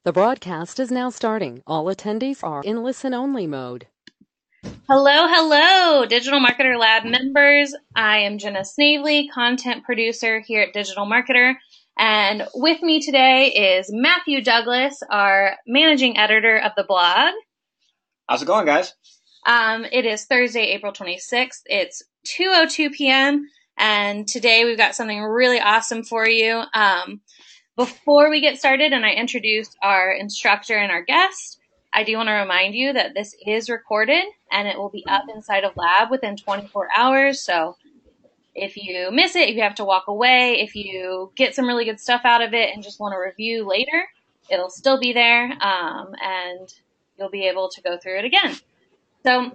The broadcast is now starting. All attendees are in listen-only mode. Hello, hello, Digital Marketer Lab members. I am Jenna Snavely, content producer here at Digital Marketer. And with me today is Matthew Douglas, our managing editor of the blog. How's it going, guys? It is Thursday, April 26th. It's 2:02 p.m. And today we've got something really awesome for you. Before we get started and I introduce our instructor and our guest, I do want to remind you that this is recorded and it will be up inside of Lab within 24 hours. So if you miss it, if you have to walk away, if you get some really good stuff out of it and just want to review later, it'll still be there and you'll be able to go through it again. So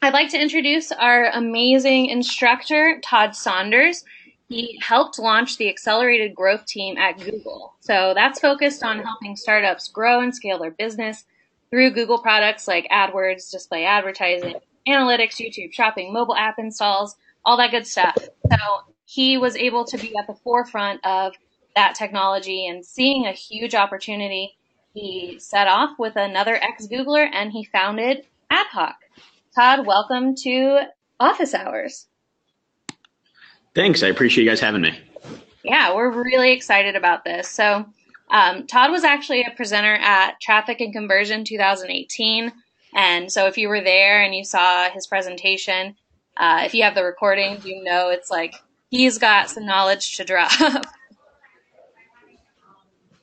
I'd like to introduce our amazing instructor, Todd Saunders. He helped launch the accelerated growth team at Google. So that's focused on helping startups grow and scale their business through Google products like AdWords, display advertising, analytics, YouTube shopping, mobile app installs, all that good stuff. So he was able to be at the forefront of that technology and seeing a huge opportunity. He set off with another ex-Googler and he founded AdHoc. Todd, welcome to Office Hours. Thanks. I appreciate you guys having me. Yeah, we're really excited about this. So Todd was actually a presenter at Traffic and Conversion 2018. And so if you were there and you saw his presentation, if you have the recordings, you know it's like he's got some knowledge to drop.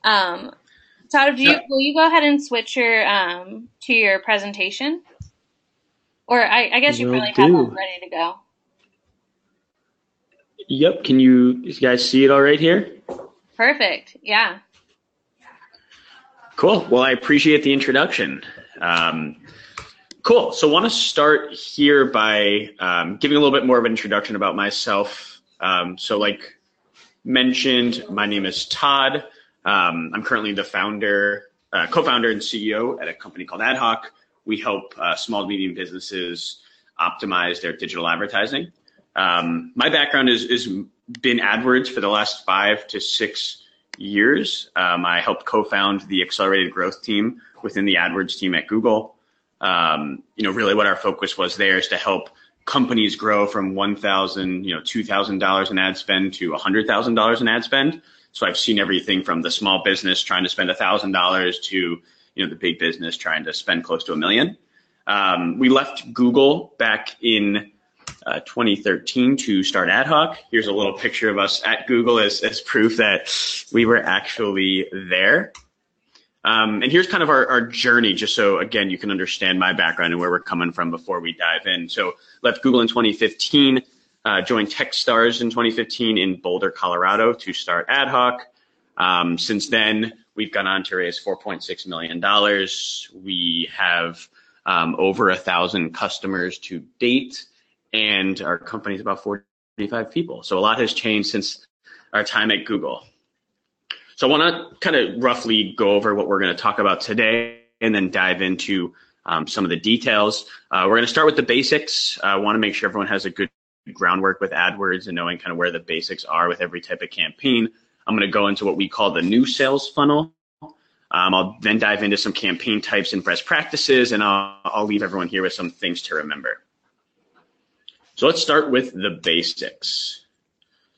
Todd, will you go ahead and switch your to your presentation? Or I guess you probably have one ready to go. Yep. Can you guys see it all right here? Perfect. Yeah. Cool. Well, I appreciate the introduction. Cool. So I want to start here by giving a little bit more of an introduction about myself. So like mentioned, my name is Todd. I'm currently the founder, co-founder and CEO at a company called AdHoc. We help small to medium businesses optimize their digital advertising. My background is been AdWords for the last 5 to 6 years. I helped co-found the accelerated growth team within the AdWords team at Google. Really what our focus was there is to help companies grow from $1,000, $2,000 in ad spend to $100,000 in ad spend. So I've seen everything from the small business trying to spend $1,000 to, the big business trying to spend close to $1 million. We left Google back in 2013 to start AdHoc. Here's a little picture of us at Google as proof that we were actually there. And here's kind of our journey, just so, again, you can understand my background and where we're coming from before we dive in. So left Google in 2015, joined Techstars in 2015 in Boulder, Colorado to start AdHoc. Since then, we've gone on to raise $4.6 million. We have over 1,000 customers to date. And our company is about 45 people. So a lot has changed since our time at Google. So I want to kind of roughly go over what we're going to talk about today and then dive into some of the details. We're going to start with the basics. I want to make sure everyone has a good groundwork with AdWords and knowing kind of where the basics are with every type of campaign. I'm going to go into what we call the new sales funnel. I'll then dive into some campaign types and best practices, and I'll leave everyone here with some things to remember. So let's start with the basics.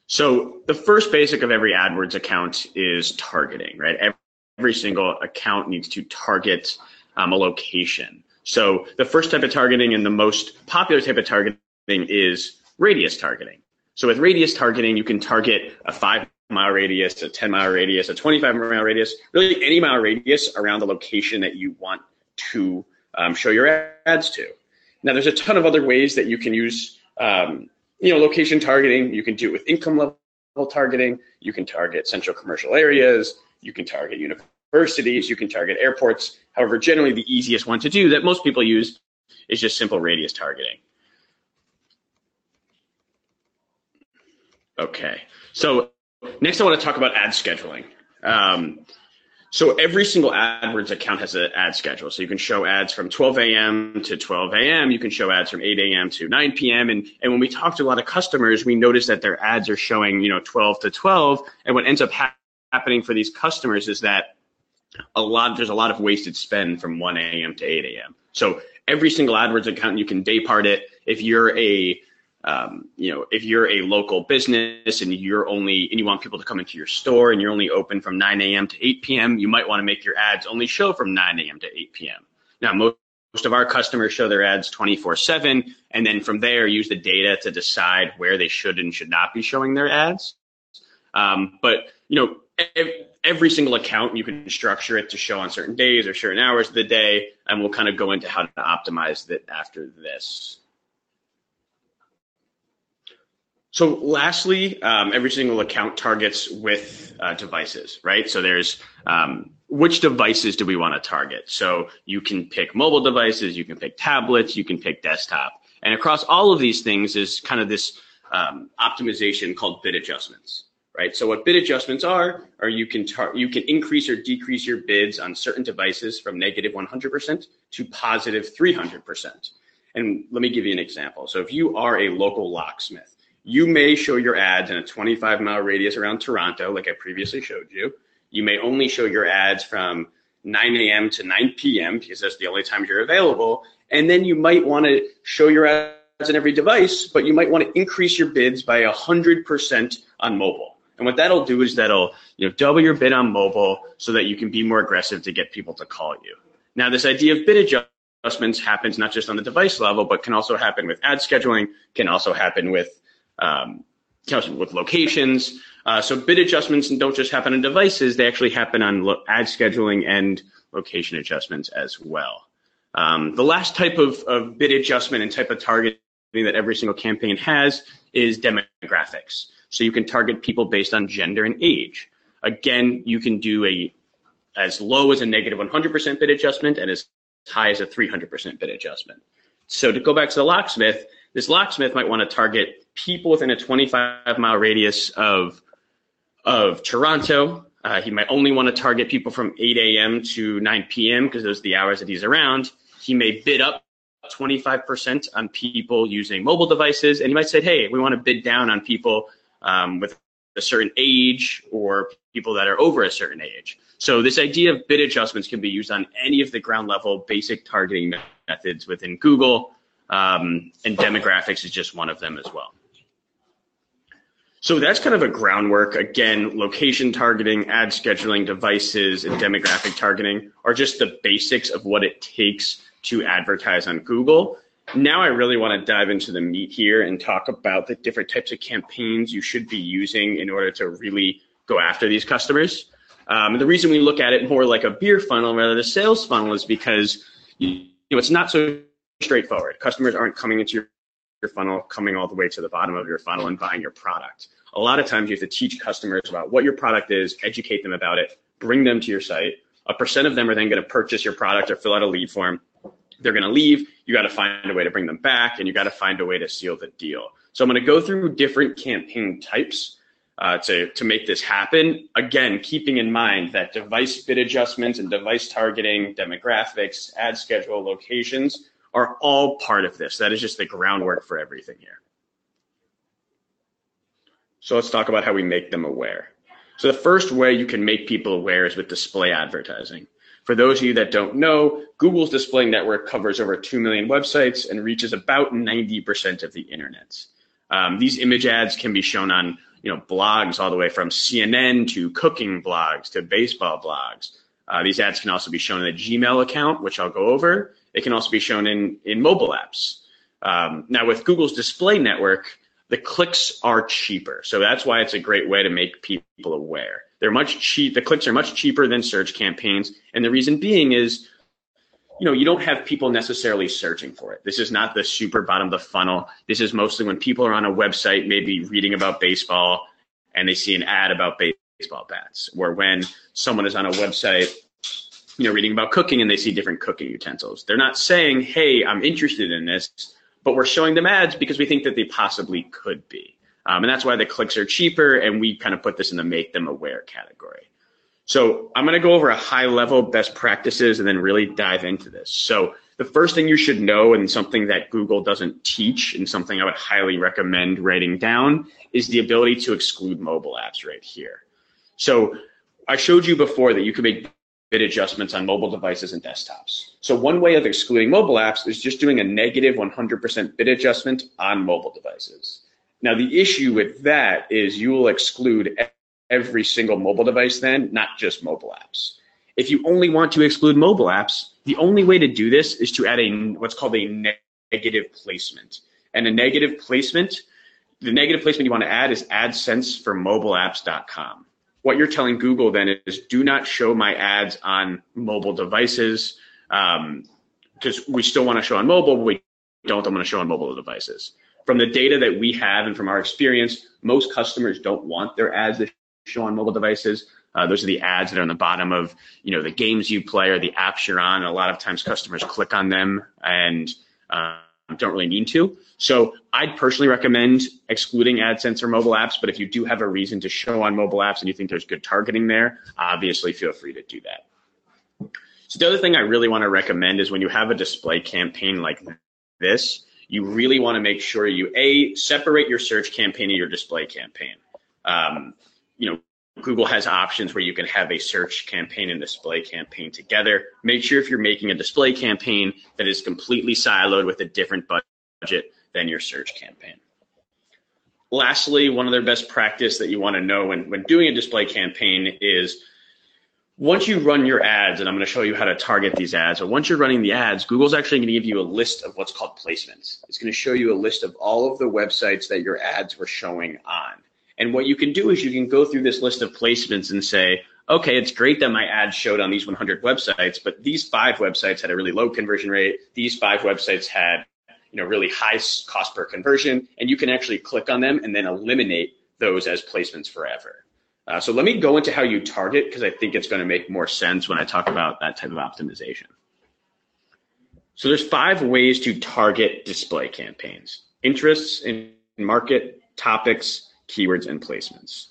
So the first basic of every AdWords account is targeting, right? Every single account needs to target a location. So the first type of targeting and the most popular type of targeting is radius targeting. So with radius targeting, you can target a 5-mile radius, a 10-mile radius, a 25-mile radius, really any mile radius around the location that you want to show your ads to. Now, there's a ton of other ways that you can use location targeting. You can do it with income level targeting. You can target central commercial areas. You can target universities. You can target airports. However, generally the easiest one to do that most people use is just simple radius targeting. Okay, so next I want to talk about ad scheduling. So every single AdWords account has an ad schedule. So you can show ads from 12 a.m. to 12 a.m. You can show ads from 8 a.m. to 9 p.m. And when we talk to a lot of customers, we notice that their ads are showing, 12 to 12. And what ends up happening for these customers is that there's a lot of wasted spend from 1 a.m. to 8 a.m. So every single AdWords account, you can day part it. If you're if you're a local business and you want people to come into your store and you're only open from 9 a.m. to 8 p.m., you might want to make your ads only show from 9 a.m. to 8 p.m. Now, most of our customers show their ads 24/7, and then from there use the data to decide where they should and should not be showing their ads. But every single account, you can structure it to show on certain days or certain hours of the day, and we'll kind of go into how to optimize that after this. So lastly, every single account targets with devices, right? So there's which devices do we want to target? So you can pick mobile devices, you can pick tablets, you can pick desktop. And across all of these things is kind of this optimization called bid adjustments, right? So what bid adjustments are you can increase or decrease your bids on certain devices from negative 100% to positive 300%. And let me give you an example. So if you are a local locksmith, you may show your ads in a 25-mile radius around Toronto, like I previously showed you. You may only show your ads from 9 a.m. to 9 p.m. because that's the only time you're available. And then you might want to show your ads on every device, but you might want to increase your bids by 100% on mobile. And what that'll do is that'll double your bid on mobile so that you can be more aggressive to get people to call you. Now, this idea of bid adjustments happens not just on the device level, but can also happen with ad scheduling, can also happen with locations. So bid adjustments don't just happen on devices, they actually happen on ad scheduling and location adjustments as well. The last type of bid adjustment and type of targeting that every single campaign has is demographics. So you can target people based on gender and age. Again, you can do as low as a negative 100% bid adjustment and as high as a 300% bid adjustment. So to go back to the locksmith, this locksmith might want to target people within a 25-mile radius of Toronto. He might only want to target people from 8 a.m. to 9 p.m. because those are the hours that he's around. He may bid up 25% on people using mobile devices, and he might say, hey, we want to bid down on people with a certain age or people that are over a certain age. So this idea of bid adjustments can be used on any of the ground level basic targeting methods within Google, and demographics is just one of them as well. So that's kind of a groundwork. Again, location targeting, ad scheduling, devices, and demographic targeting are just the basics of what it takes to advertise on Google. Now I really want to dive into the meat here and talk about the different types of campaigns you should be using in order to really go after these customers. And the reason we look at it more like a beer funnel rather than a sales funnel is because it's not so straightforward. Customers aren't coming into your funnel, coming all the way to the bottom of your funnel and buying your product. A lot of times you have to teach customers about what your product is, educate them about it, bring them to your site. A percent of them are then going to purchase your product or fill out a lead form. They're going to leave. You got to find a way to bring them back, and you got to find a way to seal the deal. So I'm going to go through different campaign types to make this happen. Again, keeping in mind that device bid adjustments and device targeting, demographics, ad schedule, locations are all part of this. That is just the groundwork for everything here. So let's talk about how we make them aware. So the first way you can make people aware is with display advertising. For those of you that don't know, Google's display network covers over 2 million websites and reaches about 90% of the internet. These image ads can be shown on blogs all the way from CNN to cooking blogs to baseball blogs. These ads can also be shown in a Gmail account, which I'll go over. It can also be shown in mobile apps. Now with Google's display network, the clicks are cheaper. So that's why it's a great way to make people aware. The clicks are much cheaper than search campaigns. And the reason being is, you don't have people necessarily searching for it. This is not the super bottom of the funnel. This is mostly when people are on a website, maybe reading about baseball, and they see an ad about baseball bats. Or when someone is on a website, reading about cooking and they see different cooking utensils. They're not saying, hey, I'm interested in this, but we're showing them ads because we think that they possibly could be. And that's why the clicks are cheaper, and we kind of put this in the make them aware category. So I'm going to go over a high level best practices and then really dive into this. So the first thing you should know, and something that Google doesn't teach and something I would highly recommend writing down, is the ability to exclude mobile apps right here. So I showed you before that you can make bid adjustments on mobile devices and desktops. So one way of excluding mobile apps is just doing a negative 100% bid adjustment on mobile devices. Now, the issue with that is you will exclude every single mobile device then, not just mobile apps. If you only want to exclude mobile apps, the only way to do this is to add what's called a negative placement. And a negative placement, the negative placement you want to add is AdSense for mobileapps.com. What you're telling Google then is do not show my ads on mobile devices, because we still want to show on mobile, but we don't want to show on mobile devices. From the data that we have and from our experience, most customers don't want their ads to show on mobile devices. Those are the ads that are on the bottom of, the games you play or the apps you're on. And a lot of times customers click on them and don't really need to. So I'd personally recommend excluding AdSense or mobile apps, but if you do have a reason to show on mobile apps and you think there's good targeting there, obviously feel free to do that. So the other thing I really want to recommend is when you have a display campaign like this, you really want to make sure you, separate your search campaign and your display campaign. Google has options where you can have a search campaign and display campaign together. Make sure if you're making a display campaign that is completely siloed with a different budget than your search campaign. Lastly, one other best practice that you want to know when doing a display campaign is once you run your ads, and I'm going to show you how to target these ads, but once you're running the ads, Google's actually going to give you a list of what's called placements. It's going to show you a list of all of the websites that your ads were showing on. And what you can do is you can go through this list of placements and say, okay, it's great that my ad showed on these 100 websites, but these 5 websites had a really low conversion rate. These 5 websites had, really high cost per conversion, and you can actually click on them and then eliminate those as placements forever. So let me go into how you target, because I think it's going to make more sense when I talk about that type of optimization. So there's 5 ways to target display campaigns: interests in market, topics, keywords, and placements.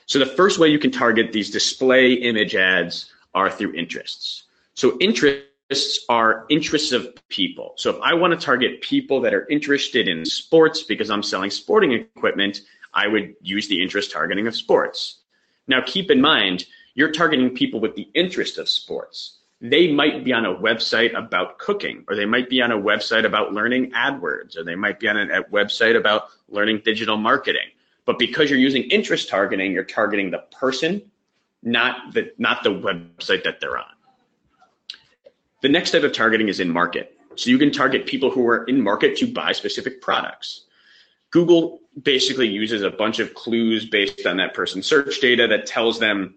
So the first way you can target these display image ads are through interests. So interests are interests of people. So if I want to target people that are interested in sports because I'm selling sporting equipment, I would use the interest targeting of sports. Now keep in mind, you're targeting people with the interest of sports. They might be on a website about cooking, or they might be on a website about learning AdWords, or they might be on a website about learning digital marketing. But because you're using interest targeting, you're targeting the person, not the website that they're on. The next type of targeting is in market. So you can target people who are in market to buy specific products. Google basically uses a bunch of clues based on that person's search data that tells them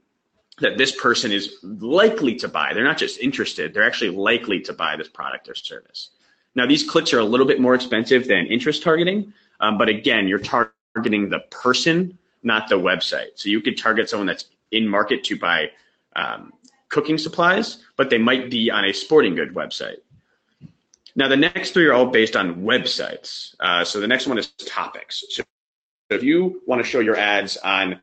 that this person is likely to buy. They're not just interested, they're actually likely to buy this product or service. Now, these clicks are a little bit more expensive than interest targeting, but again, you're targeting the person, not the website. So you could target someone that's in market to buy cooking supplies, but they might be on a sporting good website. Now, the next 3 are all based on websites. So the next one is topics. So if you want to show your ads on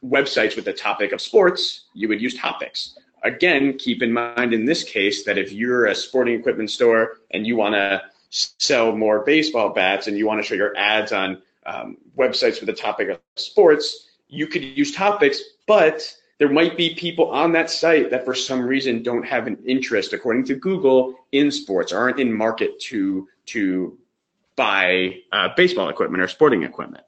websites with the topic of sports, you would use topics. Again, keep in mind in this case that if you're a sporting equipment store and you want to sell more baseball bats and you want to show your ads on websites with the topic of sports, you could use topics, but there might be people on that site that for some reason don't have an interest, according to Google, in sports, aren't in market to buy baseball equipment or sporting equipment.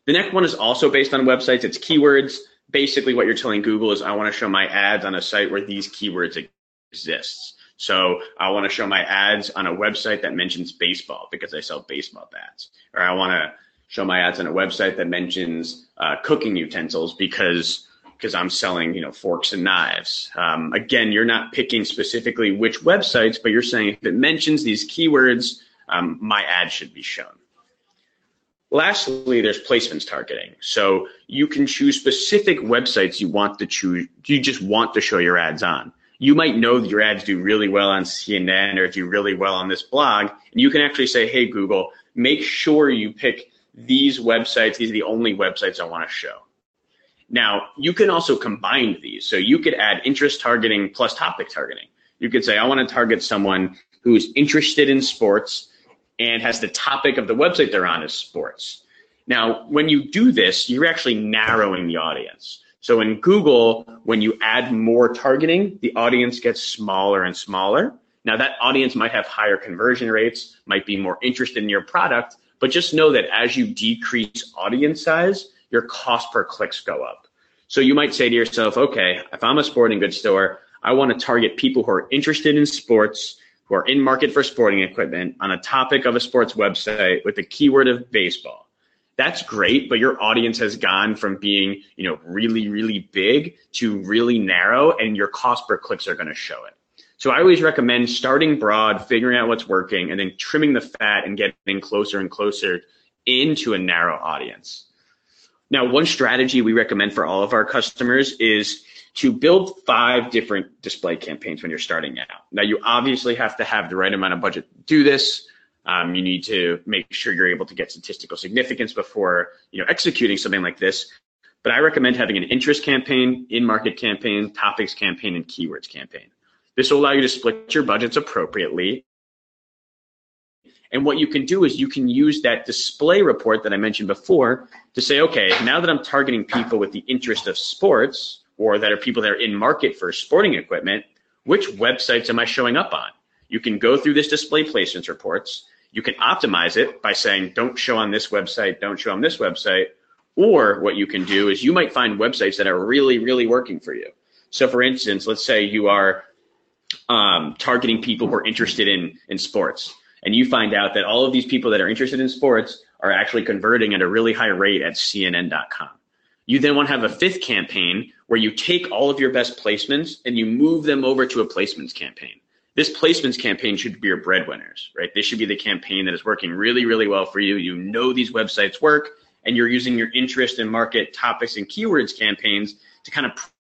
The next one is also based on websites. It's keywords. Basically, what you're telling Google is I want to show my ads on a site where these keywords exist. So I want to show my ads on a website that mentions baseball because I sell baseball bats. Or I want to show my ads on a website that mentions cooking utensils because I'm selling, forks and knives. Again, you're not picking specifically which websites, but you're saying if it mentions these keywords, my ad should be shown. Lastly, there's placements targeting. So you can choose specific websites you just want to show your ads on. You might know that your ads do really well on CNN or do really well on this blog, and you can actually say, hey, Google, make sure you pick these websites. These are the only websites I want to show. Now, you can also combine these. So you could add interest targeting plus topic targeting. You could say, I want to target someone who's interested in sports and has the topic of the website they're on as sports. Now, when you do this, you're actually narrowing the audience. So in Google, when you add more targeting, the audience gets smaller and smaller. Now that audience might have higher conversion rates, might be more interested in your product, but just know that as you decrease audience size, your cost per clicks go up. So you might say to yourself, okay, if I'm a sporting goods store, I want to target people who are interested in sports, who are in market for sporting equipment on a topic of a sports website with the keyword of baseball. That's great, but your audience has gone from being, really, really big to really narrow, and your cost per clicks are going to show it. So I always recommend starting broad, figuring out what's working, and then trimming the fat and getting closer and closer into a narrow audience. Now, one strategy we recommend for all of our customers is to build 5 different display campaigns when you're starting out. Now, you obviously have to have the right amount of budget to do this. You need to make sure you're able to get statistical significance before executing something like this. But I recommend having an interest campaign, in-market campaign, topics campaign, and keywords campaign. This will allow you to split your budgets appropriately. And what you can do is you can use that display report that I mentioned before to say, okay, now that I'm targeting people with the interest of sports, or that are people that are in market for sporting equipment, which websites am I showing up on? You can go through this display placements reports. You can optimize it by saying, don't show on this website, don't show on this website. Or what you can do is you might find websites that are really, really working for you. So for instance, let's say you are targeting people who are interested in sports, and you find out that all of these people that are interested in sports are actually converting at a really high rate at CNN.com. You then want to have a 5th campaign where you take all of your best placements and you move them over to a placements campaign. This placements campaign should be your breadwinners, right? This should be the campaign that is working really, really well for you. You know these websites work, and you're using your interest in market topics and keywords campaigns to kind of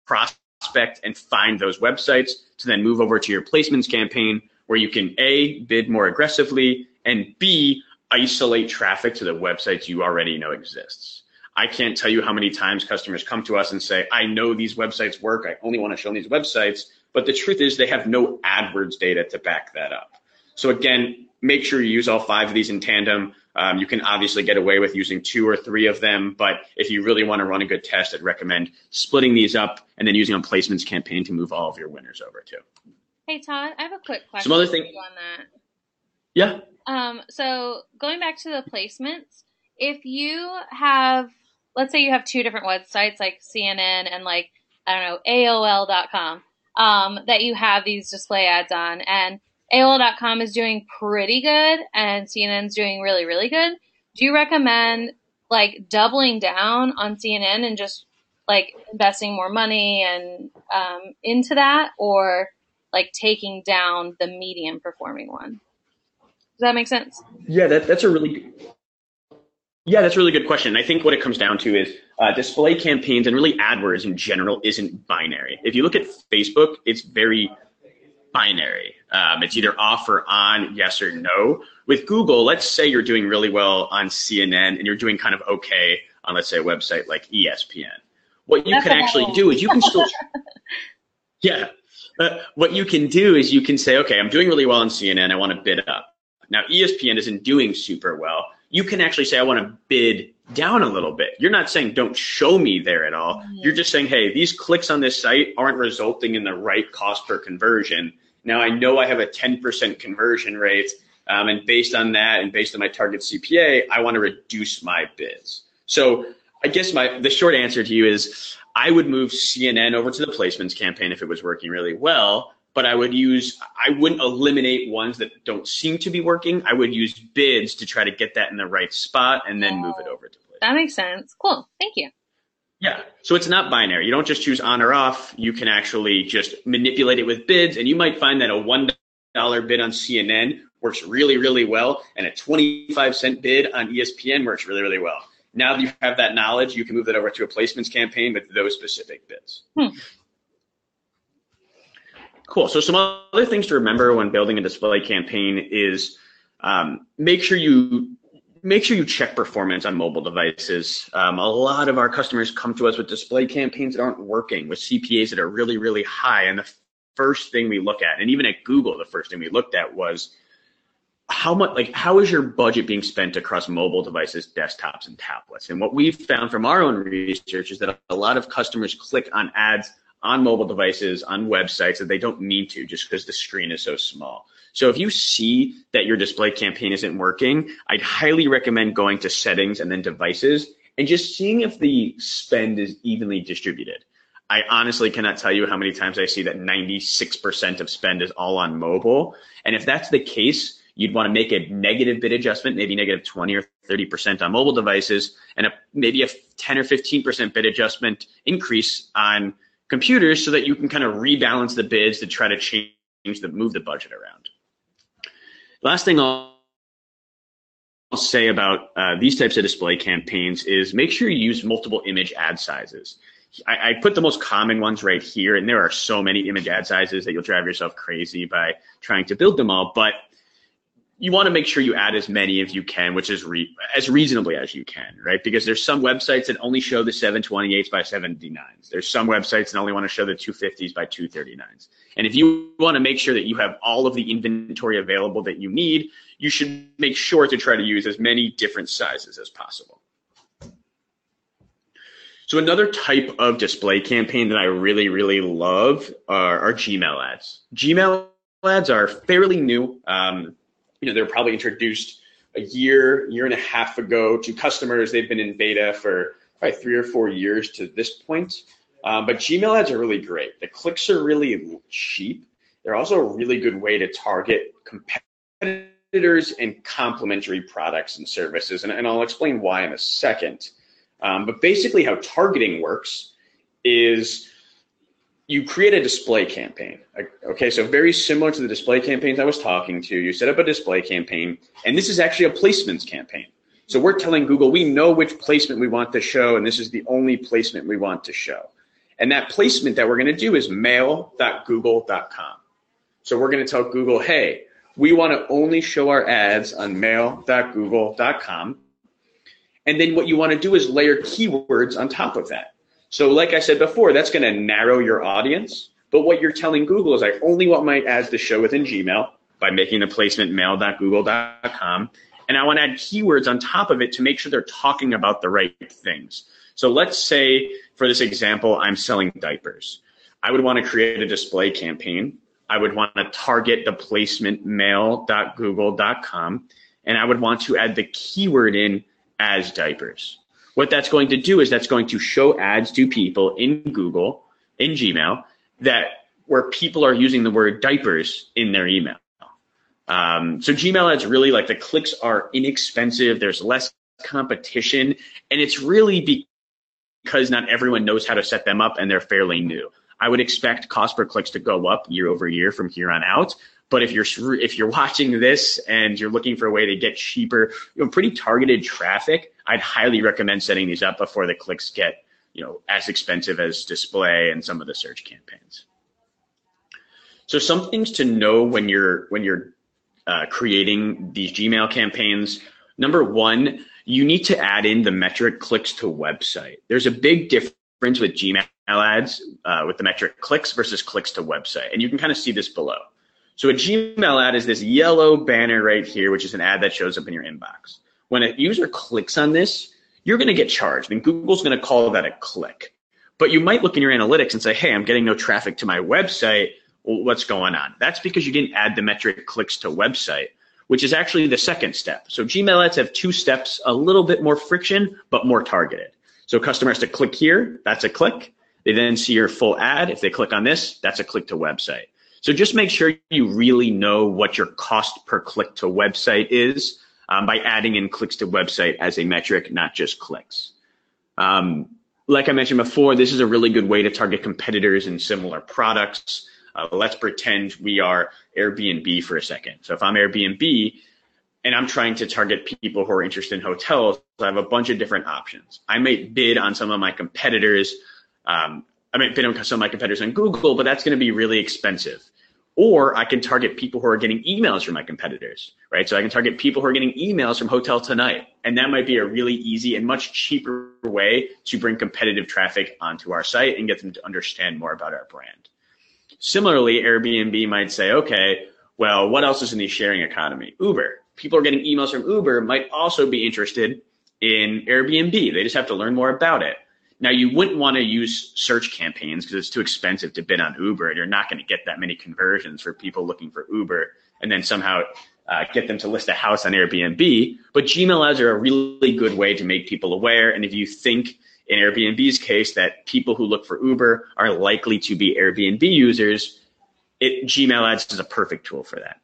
prospect and find those websites to then move over to your placements campaign where you can A, bid more aggressively, and B, isolate traffic to the websites you already know exists. I can't tell you how many times customers come to us and say, I know these websites work, I only want to show these websites. But the truth is they have no AdWords data to back that up. So again, make sure you use all 5 of these in tandem. You can obviously get away with using 2 or 3 of them, but if you really want to run a good test, I'd recommend splitting these up and then using a placements campaign to move all of your winners over to. Hey, Todd, I have a quick question Some other thing on that. Yeah. So going back to the placements, if you have, let's say you have 2 different websites like CNN and AOL.com. That you have these display ads on, and AOL.com is doing pretty good and CNN's doing really, really good. Do you recommend doubling down on CNN and just investing more money and into that, or taking down the medium performing one? Does that make sense? Yeah, that's a really good question. I think what it comes down to is display campaigns and really AdWords in general isn't binary. If you look at Facebook, it's very binary. It's either off or on, yes or no. With Google, let's say you're doing really well on CNN and you're doing kind of okay on, let's say, a website like ESPN. What you can actually do is you can still, what you can do is you can say, okay, I'm doing really well on CNN, I want to bid up. Now, ESPN isn't doing super well. You can actually say, I want to bid down a little bit. You're not saying don't show me there at all. Mm-hmm. You're just saying, hey, these clicks on this site aren't resulting in the right cost per conversion. Now I know I have a 10% conversion rate, and based on that and based on my target CPA, I want to reduce my bids. So I guess the short answer to you is I would move CNN over to the placements campaign if it was working really well. But I wouldn't eliminate ones that don't seem to be working. I would use bids to try to get that in the right spot and then move it over to placements. That makes sense. Cool. Thank you. Yeah. So it's not binary. You don't just choose on or off. You can actually just manipulate it with bids. And you might find that a $1 bid on CNN works really, really well. And a 25-cent bid on ESPN works really, really well. Now that you have that knowledge, you can move that over to a placements campaign with those specific bids. Cool. So some other things to remember when building a display campaign is make sure you check performance on mobile devices. A lot of our customers come to us with display campaigns that aren't working, with CPAs that are really, really high. And the first thing we look at, and even at Google, the first thing we looked at was, how is your budget being spent across mobile devices, desktops, and tablets? And what we've found from our own research is that a lot of customers click on ads on mobile devices, on websites that they don't need to just because the screen is so small. So if you see that your display campaign isn't working, I'd highly recommend going to settings and then devices and just seeing if the spend is evenly distributed. I honestly cannot tell you how many times I see that 96% of spend is all on mobile. And if that's the case, you'd want to make a negative bid adjustment, maybe negative 20 or 30% on mobile devices, and maybe a 10 or 15% bid adjustment increase on computers so that you can kind of rebalance the bids to try to move the budget around. Last thing I'll say about these types of display campaigns is make sure you use multiple image ad sizes. I put the most common ones right here, and there are so many image ad sizes that you'll drive yourself crazy by trying to build them all, but you want to make sure you add as many as you can, which is as reasonably as you can, right? Because there's some websites that only show the 728s by 79s. There's some websites that only want to show the 250s by 239s. And if you want to make sure that you have all of the inventory available that you need, you should make sure to try to use as many different sizes as possible. So another type of display campaign that I really, really love are Gmail ads. Gmail ads are fairly new. They're probably introduced a year and a half ago to customers. They've been in beta for probably 3 or 4 years to this point. But Gmail ads are really great. The clicks are really cheap. They're also a really good way to target competitors and complementary products and services. And I'll explain why in a second. But basically how targeting works is you create a display campaign. Okay, so very similar to the display campaigns I was talking to. You set up a display campaign, and this is actually a placements campaign. So we're telling Google, we know which placement we want to show, and this is the only placement we want to show. And that placement that we're going to do is mail.google.com. So we're going to tell Google, hey, we want to only show our ads on mail.google.com. And then what you want to do is layer keywords on top of that. So like I said before, that's going to narrow your audience. But what you're telling Google is I only want my ads to show within Gmail by making the placement mail.google.com. And I want to add keywords on top of it to make sure they're talking about the right things. So let's say, for this example, I'm selling diapers. I would want to create a display campaign. I would want to target the placement mail.google.com. And I would want to add the keyword in as diapers. What that's going to do is that's going to show ads to people in Google, in Gmail, where people are using the word diapers in their email. So Gmail ads really, like, the clicks are inexpensive. There's less competition, and it's really because not everyone knows how to set them up and they're fairly new. I would expect cost per clicks to go up year over year from here on out. But if you're watching this and you're looking for a way to get cheaper, pretty targeted traffic, I'd highly recommend setting these up before the clicks get, as expensive as display and some of the search campaigns. So some things to know when you're creating these Gmail campaigns. Number one, you need to add in the metric clicks to website. There's a big difference with Gmail ads with the metric clicks versus clicks to website, and you can kind of see this below. So a Gmail ad is this yellow banner right here, which is an ad that shows up in your inbox. When a user clicks on this, you're going to get charged, and Google's going to call that a click. But you might look in your analytics and say, hey, I'm getting no traffic to my website. Well, what's going on? That's because you didn't add the metric clicks to website, which is actually the second step. So Gmail ads have 2 steps, a little bit more friction, but more targeted. So a customer has to click here, that's a click. They then see your full ad. If they click on this, that's a click to website. So just make sure you really know what your cost per click to website is by adding in clicks to website as a metric, not just clicks. Like I mentioned before, this is a really good way to target competitors in similar products. Let's pretend we are Airbnb for a second. So if I'm Airbnb and I'm trying to target people who are interested in hotels, I have a bunch of different options. I may bid on some of my competitors. I might bid on some of my competitors on Google, but that's going to be really expensive. Or I can target people who are getting emails from my competitors, right? So I can target people who are getting emails from Hotel Tonight. And that might be a really easy and much cheaper way to bring competitive traffic onto our site and get them to understand more about our brand. Similarly, Airbnb might say, okay, well, what else is in the sharing economy? Uber. people are getting emails from Uber might also be interested in Airbnb. They just have to learn more about it. Now, you wouldn't want to use search campaigns because it's too expensive to bid on Uber, and you're not going to get that many conversions for people looking for Uber and then somehow get them to list a house on Airbnb. But Gmail ads are a really good way to make people aware. And if you think in Airbnb's case that people who look for Uber are likely to be Airbnb users, Gmail ads is a perfect tool for that.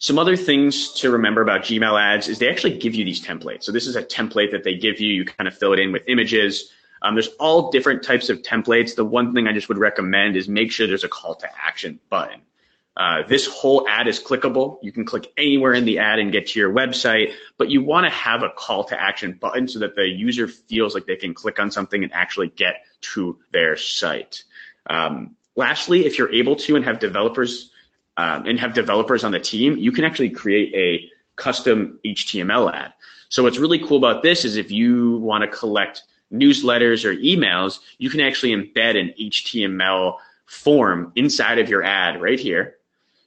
Some other things to remember about Gmail ads is they actually give you these templates. So this is a template that they give you. You kind of fill it in with images. There's all different types of templates. The one thing I just would recommend is make sure there's a call to action button. This whole ad is clickable. You can click anywhere in the ad and get to your website, but you want to have a call to action button so that the user feels like they can click on something and actually get to their site. Lastly, if you're able to and have developers on the team, you can actually create a custom HTML ad. So what's really cool about this is if you want to collect newsletters or emails, you can actually embed an HTML form inside of your ad right here,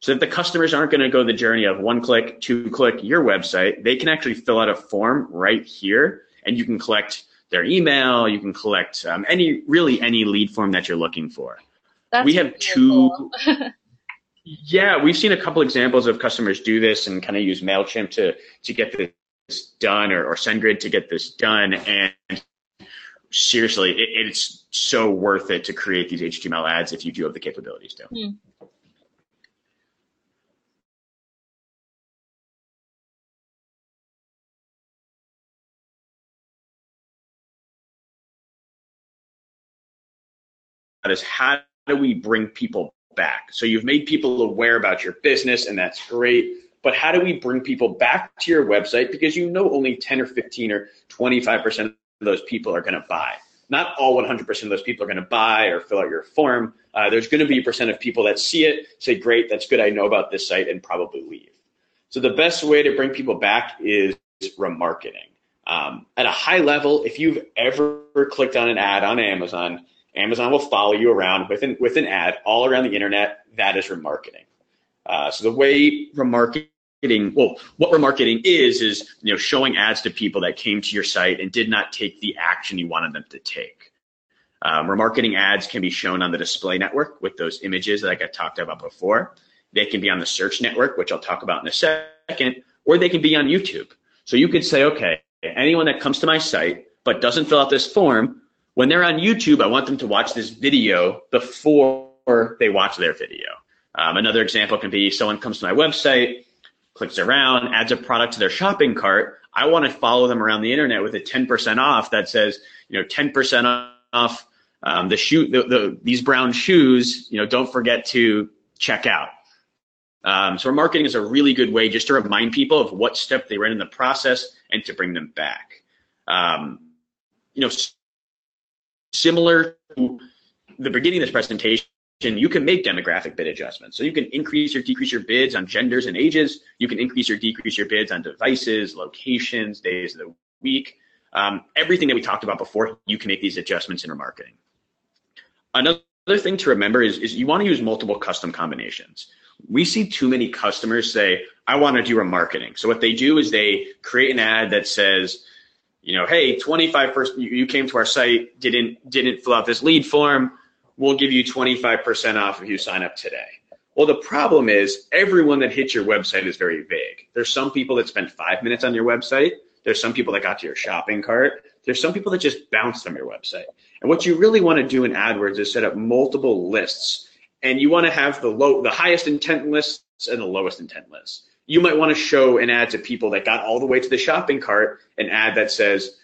so that the customers aren't going to go the journey of one click, two click your website. They can actually fill out a form right here, and you can collect their email. You can collect any lead form that you're looking for. We have two. Yeah, we've seen a couple examples of customers do this and kind of use MailChimp to get this done, or SendGrid to get this done. And seriously, it's so worth it to create these HTML ads if you do have the capabilities to. That is, how do we bring people back? So you've made people aware about your business, and that's great. But how do we bring people back to your website? Because you know only 10 or 15 or 25% of those people are going to buy. Not all 100% of those people are going to buy or fill out your form. There's going to be a percent of people that see it, say, great, that's good, I know about this site, and probably leave. So the best way to bring people back is remarketing. At a high level, if you've ever clicked on an ad on Amazon, Amazon will follow you around with an ad all around the internet. That is remarketing. So the way what remarketing is showing ads to people that came to your site and did not take the action you wanted them to take. Remarketing ads can be shown on the display network with those images that I talked about before. They can be on the search network, which I'll talk about in a second, or they can be on YouTube. So you could say, okay, anyone that comes to my site but doesn't fill out this form, when they're on YouTube, I want them to watch this video before they watch their video. Another example can be someone comes to my website, clicks around, adds a product to their shopping cart. I want to follow them around the internet with a 10% off that says, 10% off these brown shoes. Don't forget to check out. So remarketing is a really good way just to remind people of what step they were in the process and to bring them back. Similar to the beginning of this presentation, you can make demographic bid adjustments. So you can increase or decrease your bids on genders and ages. You can increase or decrease your bids on devices, locations, days of the week. Everything that we talked about before, you can make these adjustments in remarketing. Another thing to remember is you want to use multiple custom combinations. We see too many customers say, I want to do remarketing. So what they do is they create an ad that says, hey, 25%, you came to our site, didn't fill out this lead form, we'll give you 25% off if you sign up today. Well, the problem is everyone that hits your website is very vague. There's some people that spent 5 minutes on your website. There's some people that got to your shopping cart. There's some people that just bounced from your website. And what you really want to do in AdWords is set up multiple lists. And you want to have the highest intent lists and the lowest intent lists. You might want to show an ad to people that got all the way to the shopping cart, an ad that says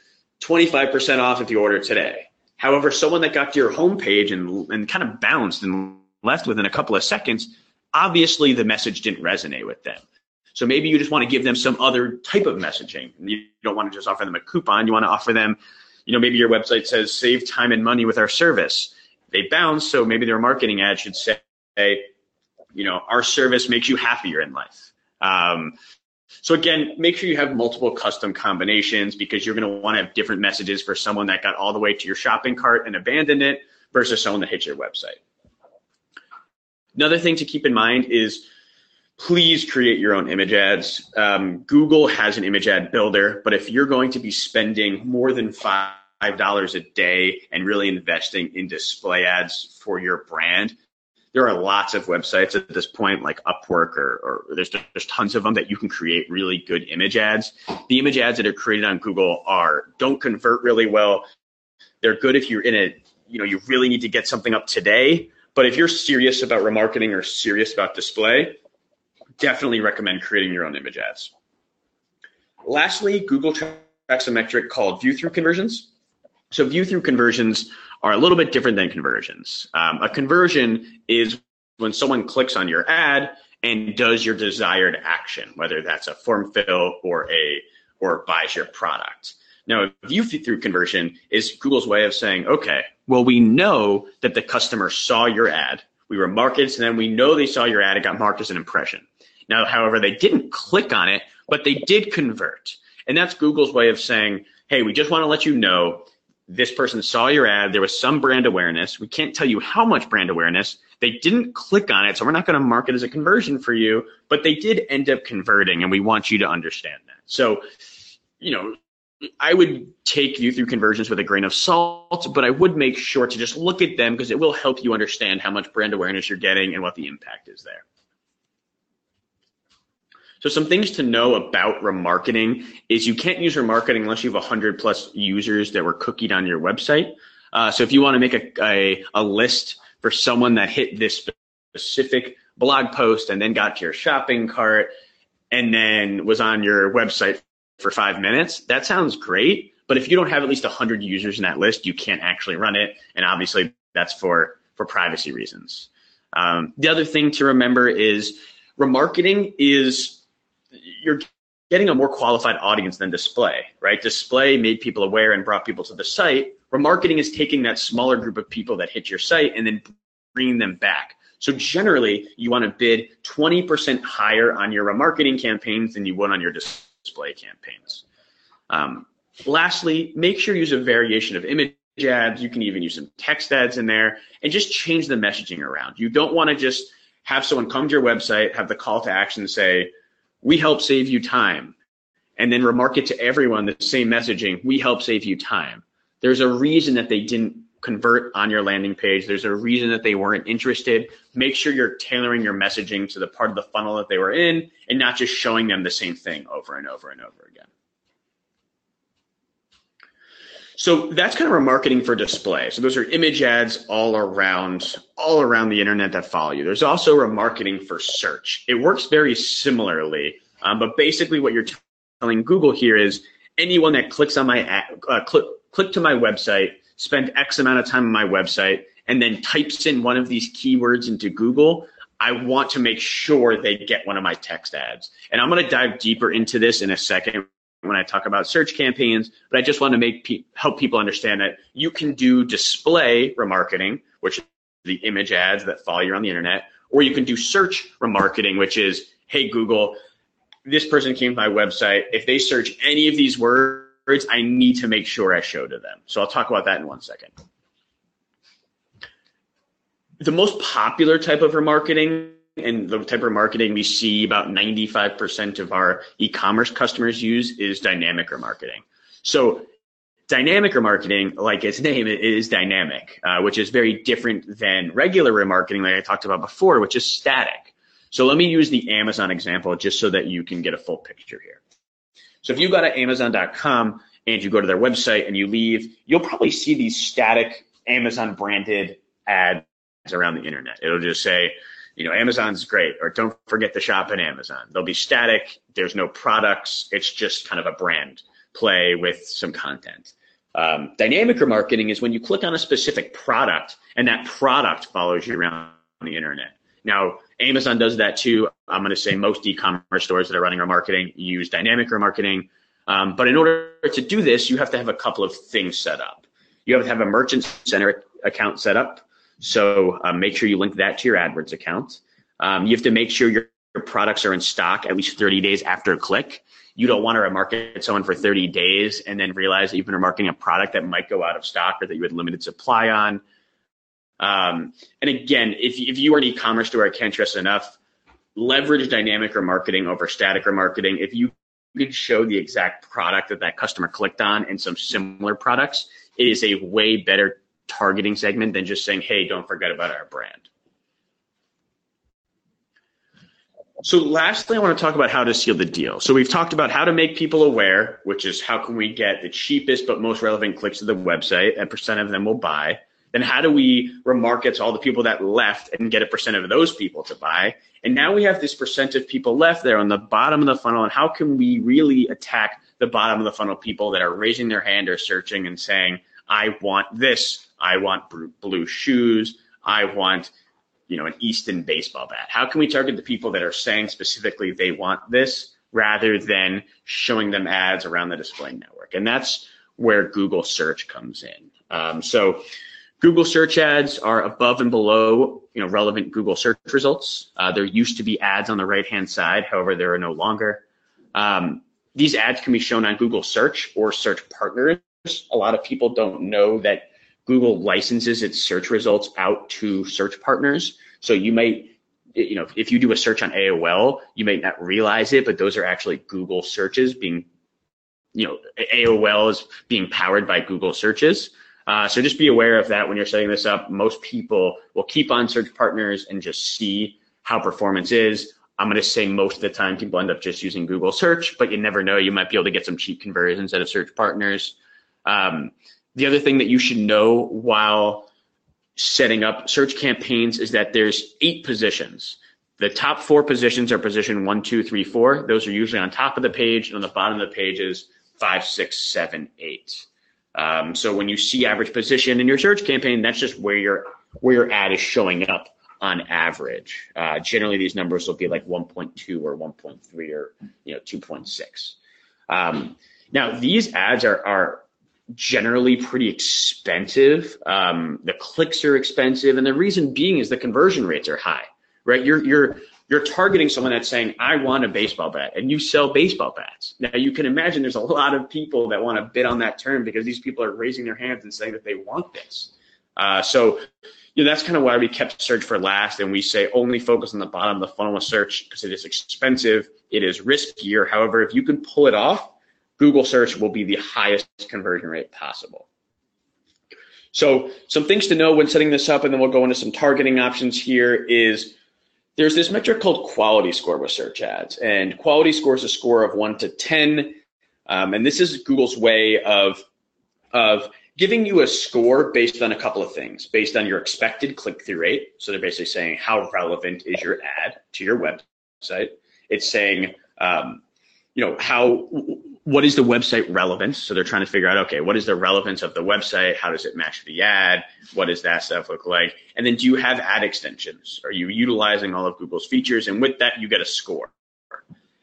25% off if you order today. However, someone that got to your homepage and kind of bounced and left within a couple of seconds, obviously the message didn't resonate with them. So maybe you just want to give them some other type of messaging. You don't want to just offer them a coupon. You want to offer them, maybe your website says save time and money with our service. They bounce, so maybe their marketing ad should say, our service makes you happier in life. So again, make sure you have multiple custom combinations because you're going to want to have different messages for someone that got all the way to your shopping cart and abandoned it versus someone that hit your website. Another thing to keep in mind is please create your own image ads. Google has an image ad builder, but if you're going to be spending more than $5 a day and really investing in display ads for your brand, there are lots of websites at this point, like Upwork, or there's tons of them that you can create really good image ads. The image ads that are created on Google don't convert really well. They're good if you're in a, you really need to get something up today. But if you're serious about remarketing or serious about display, definitely recommend creating your own image ads. Lastly, Google tracks a metric called view-through conversions. So view-through conversions are a little bit different than conversions. A conversion is when someone clicks on your ad and does your desired action, whether that's a form fill or buys your product. Now, a view-through conversion is Google's way of saying, okay, well, we know that the customer saw your ad. We remarketed to them. We know they saw your ad. It got marked as an impression. Now, however, they didn't click on it, but they did convert. And that's Google's way of saying, hey, we just want to let you know this person saw your ad. There was some brand awareness. We can't tell you how much brand awareness. They didn't click on it, so we're not going to mark it as a conversion for you, but they did end up converting, and we want you to understand that. So, I would take view-through conversions with a grain of salt, but I would make sure to just look at them because it will help you understand how much brand awareness you're getting and what the impact is there. So some things to know about remarketing is you can't use remarketing unless you have 100 plus users that were cookied on your website. So if you want to make a list for someone that hit this specific blog post and then got to your shopping cart and then was on your website for 5 minutes, that sounds great. But if you don't have at least 100 users in that list, you can't actually run it. And obviously that's for privacy reasons. The other thing to remember is remarketing is you're getting a more qualified audience than display, right? Display made people aware and brought people to the site. Remarketing is taking that smaller group of people that hit your site and then bringing them back. So generally, you want to bid 20% higher on your remarketing campaigns than you would on your display campaigns. Lastly, make sure you use a variation of image ads. You can even use some text ads in there and just change the messaging around. You don't want to just have someone come to your website, have the call to action say, we help save you time, and then remarket to everyone the same messaging, we help save you time. There's a reason that they didn't convert on your landing page. There's a reason that they weren't interested. Make sure you're tailoring your messaging to the part of the funnel that they were in and not just showing them the same thing over and over and over again. So that's kind of remarketing for display. So those are image ads all around the internet that follow you. There's also remarketing for search. It works very similarly, but basically what you're telling Google here is anyone that clicks on my ad, click to my website, spend X amount of time on my website, and then types in one of these keywords into Google, I want to make sure they get one of my text ads. And I'm going to dive deeper into this in a second when I talk about search campaigns, but I just want to help people understand that you can do display remarketing, which is the image ads that follow you on the internet, or you can do search remarketing, which is, hey, Google, this person came to my website. If they search any of these words, I need to make sure I show to them. So I'll talk about that in 1 second. The most popular type of remarketing and the type of marketing we see about 95% of our e-commerce customers use is dynamic remarketing. So dynamic remarketing, like its name, is dynamic, which is very different than regular remarketing like I talked about before, which is static. So let me use the Amazon example just so that you can get a full picture here. So if you go to Amazon.com and you go to their website and you leave, you'll probably see these static Amazon branded ads around the internet. It'll just say, Amazon's great, or don't forget to shop at Amazon. They'll be static. There's no products. It's just kind of a brand play with some content. Dynamic remarketing is when you click on a specific product and that product follows you around the internet. Now, Amazon does that too. I'm going to say most e-commerce stores that are running remarketing use dynamic remarketing. But in order to do this, you have to have a couple of things set up. You have to have a merchant center account set up. So make sure you link that to your AdWords account. You have to make sure your products are in stock at least 30 days after a click. You don't want to remarket someone for 30 days and then realize that you've been remarketing a product that might go out of stock or that you had limited supply on. And again, if you are an e-commerce store, I can't stress enough, leverage dynamic remarketing over static remarketing. If you could show the exact product that that customer clicked on and some similar products, it is a way better targeting segment than just saying, hey, don't forget about our brand. So lastly, I want to talk about how to seal the deal. So we've talked about how to make people aware, which is how can we get the cheapest but most relevant clicks to the website, and percent of them will buy. Then how do we remarket to all the people that left and get a percent of those people to buy? And now we have this percent of people left there on the bottom of the funnel, and how can we really attack the bottom of the funnel people that are raising their hand or searching and saying, I want this, I want blue shoes, I want an Easton baseball bat. How can we target the people that are saying specifically they want this rather than showing them ads around the display network? And that's where Google search comes in. So Google search ads are above and below relevant Google search results. There used to be ads on the right-hand side. However, there are no longer. These ads can be shown on Google search or search partners. A lot of people don't know that Google licenses its search results out to search partners. So you might, if you do a search on AOL, you might not realize it, but those are actually Google searches being, AOL is being powered by Google searches. So just be aware of that when you're setting this up. Most people will keep on search partners and just see how performance is. I'm going to say most of the time people end up just using Google search, but you never know. You might be able to get some cheap conversions out of search partners. The other thing that you should know while setting up search campaigns is that there's 8 positions. The top 4 positions are position 1, 2, 3, 4. Those are usually on top of the page, and on the bottom of the page is 5, 6, 7, 8. So when you see average position in your search campaign, that's just where your ad is showing up on average. Generally, these numbers will be like 1.2 or 1.3 or 2.6. Now, these ads are generally pretty expensive. The clicks are expensive, and the reason being is the conversion rates are high, right? You're targeting someone that's saying, I want a baseball bat, and you sell baseball bats. Now, you can imagine there's a lot of people that want to bid on that term because these people are raising their hands and saying that they want this. So that's kind of why we kept search for last, and we say only focus on the bottom of the funnel with search because it is expensive, it is riskier. However, if you can pull it off, Google search will be the highest conversion rate possible. So some things to know when setting this up, and then we'll go into some targeting options here, is there's this metric called quality score with search ads. And quality score is a score of 1 to 10. And this is Google's way of giving you a score based on a couple of things, based on your expected click-through rate. So they're basically saying how relevant is your ad to your website. It's saying, what is the website relevance? So they're trying to figure out, okay, what is the relevance of the website? How does it match the ad? What does that stuff look like? And then do you have ad extensions? Are you utilizing all of Google's features? And with that, you get a score.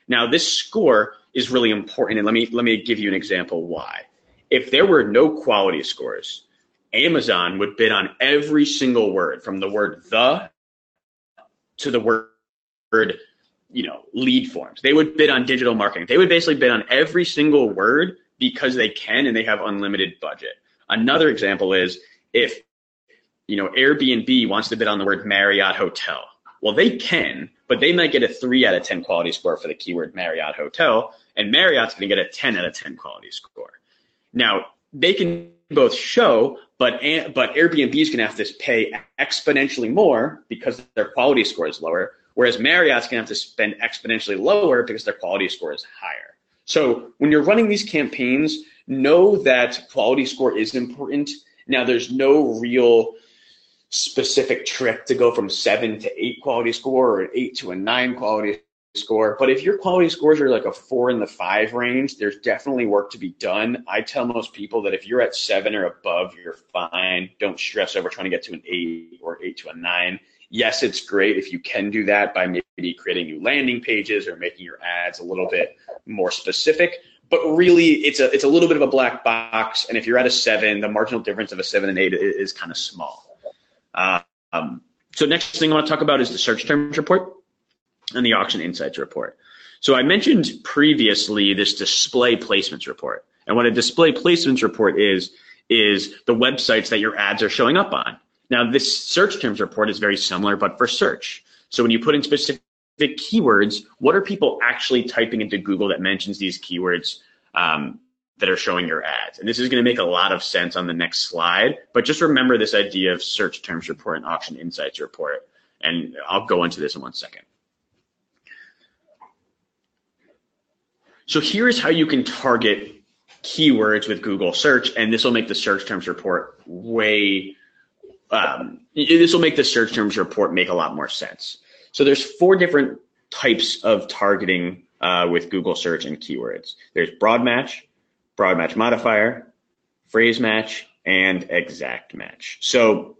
Now, this score is really important. And let me give you an example why. If there were no quality scores, Amazon would bid on every single word, from the word the to the word lead forms. They would bid on digital marketing. They would basically bid on every single word because they can, and they have unlimited budget. Another example is if, Airbnb wants to bid on the word Marriott Hotel. Well, they can, but they might get a 3 out of 10 quality score for the keyword Marriott Hotel, and Marriott's going to get a 10 out of 10 quality score. Now, they can both show, but Airbnb is going to have to pay exponentially more because their quality score is lower, whereas Marriott's going to have to spend exponentially lower because their quality score is higher. So when you're running these campaigns, know that quality score is important. Now, there's no real specific trick to go from 7 to 8 quality score or an 8 to a 9 quality score. But if your quality scores are like a 4 in the 5 range, there's definitely work to be done. I tell most people that if you're at 7 or above, you're fine. Don't stress over trying to get to an 8 or 8 to a 9. Yes, it's great if you can do that by maybe creating new landing pages or making your ads a little bit more specific. But really, it's a little bit of a black box. And if you're at a 7, the marginal difference of a 7 and 8 is kind of small. So next thing I want to talk about is the search terms report and the auction insights report. So I mentioned previously this display placements report. And what a display placements report is the websites that your ads are showing up on. Now, this search terms report is very similar, but for search. So when you put in specific keywords, what are people actually typing into Google that mentions these keywords that are showing your ads? And this is going to make a lot of sense on the next slide, but just remember this idea of search terms report and auction insights report. And I'll go into this in 1 second. So here's how you can target keywords with Google search, and this will make the search terms report this will make the search terms report make a lot more sense. So there's 4 different types of targeting with Google search and keywords. There's broad match modifier, phrase match, and exact match. So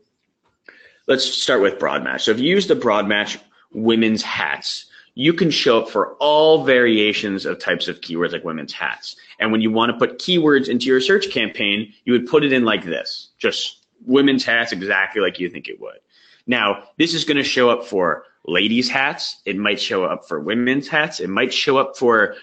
let's start with broad match. So if you use the broad match women's hats, you can show up for all variations of types of keywords like women's hats. And when you want to put keywords into your search campaign, you would put it in like this, just women's hats exactly like you think it would. Now, this is going to show up for ladies' hats. It might show up for women's hats. It might show up for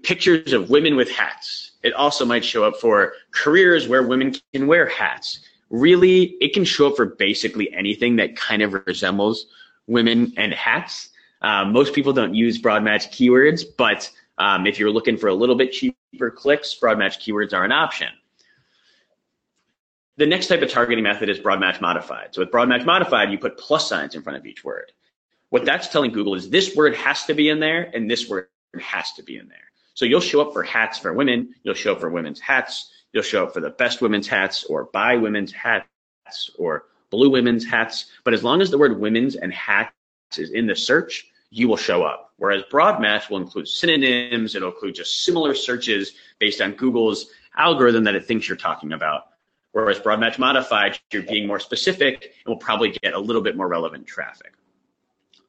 pictures of women with hats. It also might show up for careers where women can wear hats. Really, it can show up for basically anything that kind of resembles women and hats. Most people don't use broad match keywords, but if you're looking for a little bit cheaper clicks, broad match keywords are an option. The next type of targeting method is broad match modified. So with broad match modified, you put plus signs in front of each word. What that's telling Google is this word has to be in there and this word has to be in there. So you'll show up for hats for women, you'll show up for women's hats, you'll show up for the best women's hats or buy women's hats or blue women's hats. But as long as the word women's and hats is in the search, you will show up. Whereas broad match will include synonyms, it'll include just similar searches based on Google's algorithm that it thinks you're talking about. Whereas broad match modified, you're being more specific and will probably get a little bit more relevant traffic.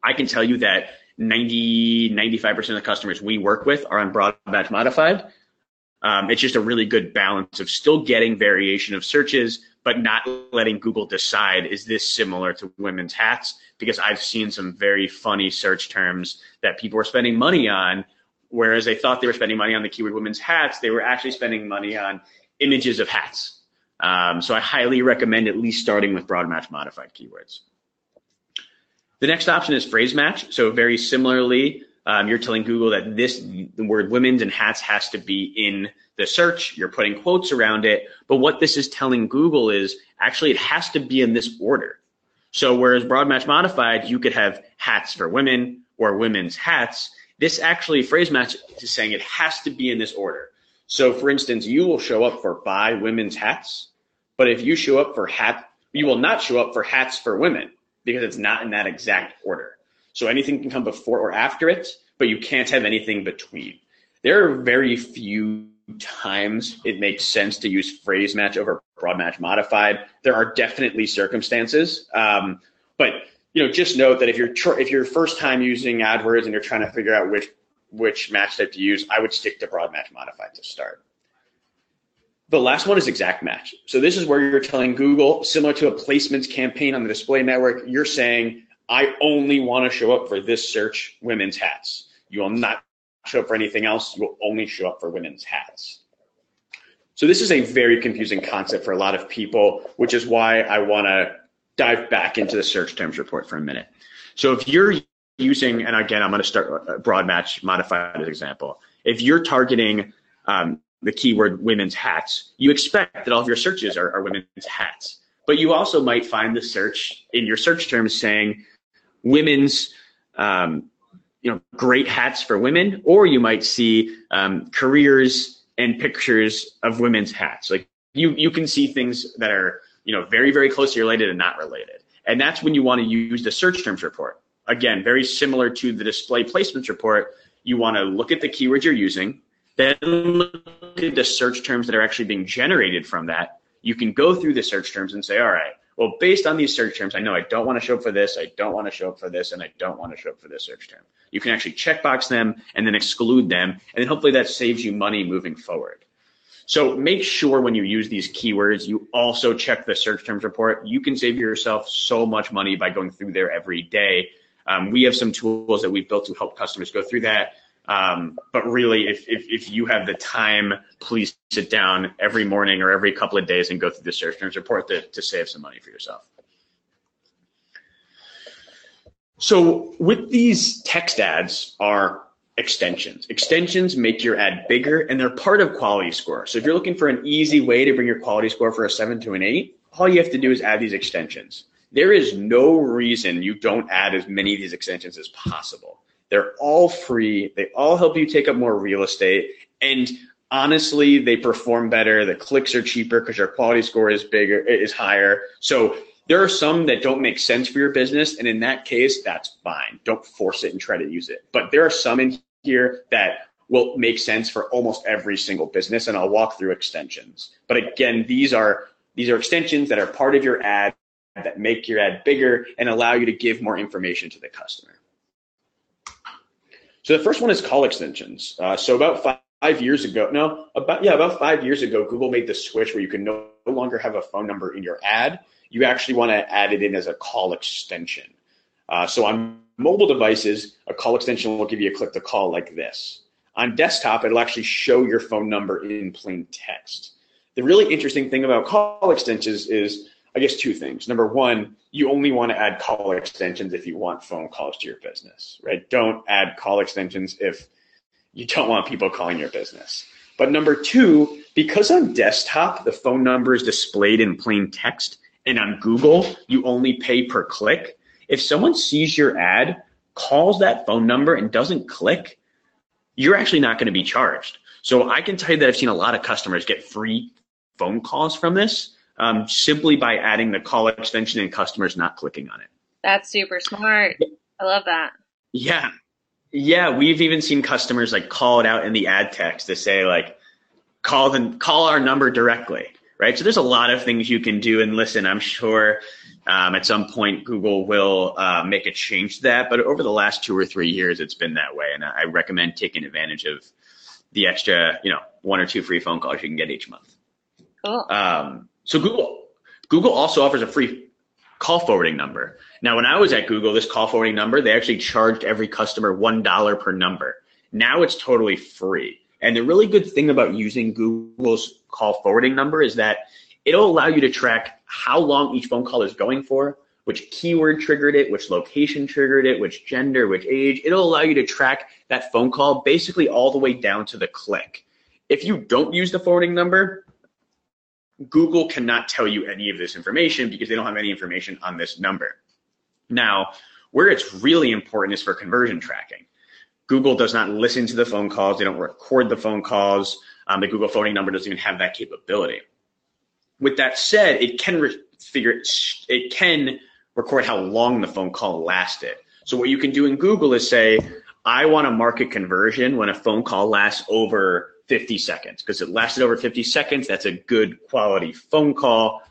I can tell you that 95% of the customers we work with are on broad match modified. It's just a really good balance of still getting variation of searches, but not letting Google decide, is this similar to women's hats? Because I've seen some very funny search terms that people were spending money on, whereas they thought they were spending money on the keyword women's hats, they were actually spending money on images of hats. So I highly recommend at least starting with broad match modified keywords. The next option is phrase match. So very similarly, you're telling Google that the word women's and hats has to be in the search. You're putting quotes around it. But what this is telling Google is actually it has to be in this order. So whereas broad match modified, you could have hats for women or women's hats. This actually phrase match is saying it has to be in this order. So for instance, you will show up for buy women's hats. But if you show up for you will not show up for hats for women because it's not in that exact order. So anything can come before or after it, but you can't have anything between. There are very few times it makes sense to use phrase match over broad match modified. There are definitely circumstances, but just note that if you're first time using AdWords and you're trying to figure out which match type to use, I would stick to broad match modified to start. The last one is exact match. So this is where you're telling Google, similar to a placements campaign on the display network, you're saying, I only want to show up for this search, women's hats. You will not show up for anything else. You will only show up for women's hats. So this is a very confusing concept for a lot of people, which is why I want to dive back into the search terms report for a minute. So if you're using, and again, I'm going to start broad match modified as example. If you're targeting the keyword women's hats, you expect that all of your searches are women's hats. But you also might find the search in your search terms saying women's great hats for women, or you might see careers and pictures of women's hats. Like you can see things that are very, very closely related and not related. And that's when you want to use the search terms report. Again, very similar to the display placements report. You want to look at the keywords you're using, then look at the search terms that are actually being generated from that. You can go through the search terms and say, all right, well, based on these search terms, I know I don't want to show up for this, I don't want to show up for this, and I don't want to show up for this search term. You can actually checkbox them and then exclude them, and then hopefully that saves you money moving forward. So make sure when you use these keywords, you also check the search terms report. You can save yourself so much money by going through there every day. We have some tools that we've built to help customers go through that. But really, if you have the time, please sit down every morning or every couple of days and go through the search terms report to save some money for yourself. So with these text ads are extensions. Extensions make your ad bigger, and they're part of quality score. So if you're looking for an easy way to bring your quality score for a 7 to an 8, all you have to do is add these extensions. There is no reason you don't add as many of these extensions as possible. They're all free. They all help you take up more real estate. And honestly, they perform better. The clicks are cheaper because your quality score is higher. So there are some that don't make sense for your business, and in that case, that's fine. Don't force it and try to use it. But there are some in here that will make sense for almost every single business, and I'll walk through extensions. But again, these are extensions that are part of your ad that make your ad bigger and allow you to give more information to the customer. So the first one is call extensions. So about 5 years ago, about 5 years ago, Google made the switch where you can no longer have a phone number in your ad. You actually want to add it in as a call extension. So on mobile devices, a call extension will give you a click to call like this. On desktop, it'll actually show your phone number in plain text. The really interesting thing about call extensions is, I guess, two things. Number one, you only want to add call extensions if you want phone calls to your business, right? Don't add call extensions if you don't want people calling your business. But number two, because on desktop, the phone number is displayed in plain text, and on Google, you only pay per click. If someone sees your ad, calls that phone number, and doesn't click, you're actually not going to be charged. So I can tell you that I've seen a lot of customers get free phone calls from this simply by adding the call extension and customers not clicking on it. That's super smart. I love that. Yeah. Yeah, we've even seen customers like call it out in the ad text to say like, call our number directly. Right. So there's a lot of things you can do. And listen, I'm sure at some point Google will make a change to that. But over the last 2 or 3 years, it's been that way. And I recommend taking advantage of the extra, 1 or 2 free phone calls you can get each month. Cool. So Google also offers a free call forwarding number. Now, when I was at Google, this call forwarding number, they actually charged every customer $1 per number. Now it's totally free. And the really good thing about using Google's call forwarding number is that it'll allow you to track how long each phone call is going for, which keyword triggered it, which location triggered it, which gender, which age. It'll allow you to track that phone call basically all the way down to the click. If you don't use the forwarding number, Google cannot tell you any of this information because they don't have any information on this number. Now, where it's really important is for conversion tracking. Google does not listen to the phone calls. They don't record the phone calls. The Google forwarding number doesn't even have that capability. With that said, it can record how long the phone call lasted. So what you can do in Google is say, I want to market conversion when a phone call lasts over 50 seconds, because it lasted over 50 seconds. That's a good quality phone call.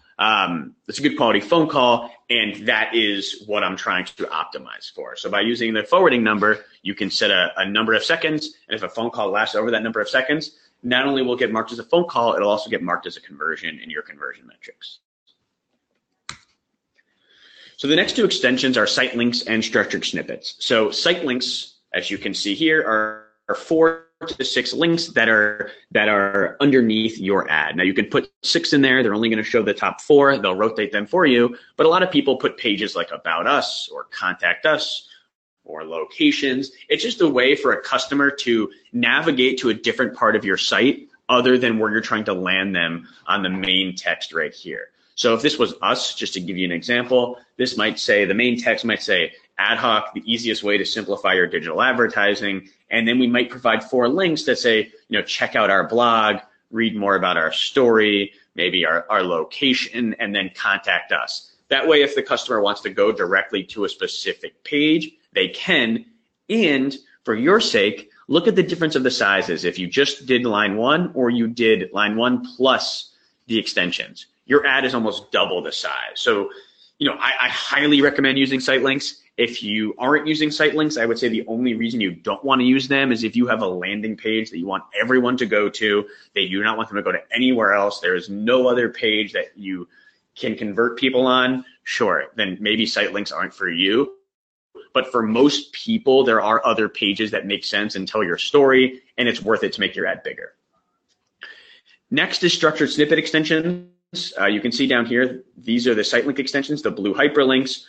It's a good quality phone call, and that is what I'm trying to optimize for. So by using the forwarding number, you can set a number of seconds, and if a phone call lasts over that number of seconds, not only will it get marked as a phone call, it'll also get marked as a conversion in your conversion metrics. So the next two extensions are site links and structured snippets. So site links, as you can see here, are 4 to 6 links that are underneath your ad. Now you can put 6 in there. They're only going to show the top 4. They'll rotate them for you. But a lot of people put pages like About Us or Contact Us or locations. It's just a way for a customer to navigate to a different part of your site other than where you're trying to land them on the main text right here. So if this was us, just to give you an example, this might say, the main text might say, ad hoc, the easiest way to simplify your digital advertising. And then we might provide 4 links that say, check out our blog, read more about our story, maybe our location, and then contact us. That way, if the customer wants to go directly to a specific page, they can. And for your sake, look at the difference of the sizes. If you just did line 1 or you did line 1 plus the extensions, your ad is almost double the size. So, I highly recommend using site links. If you aren't using site links, I would say the only reason you don't want to use them is if you have a landing page that you want everyone to go to, that you do not want them to go to anywhere else. There is no other page that you can convert people on. Sure, then maybe site links aren't for you. But for most people, there are other pages that make sense and tell your story, and it's worth it to make your ad bigger. Next is structured snippet extensions. You can see down here, these are the site link extensions, the blue hyperlinks.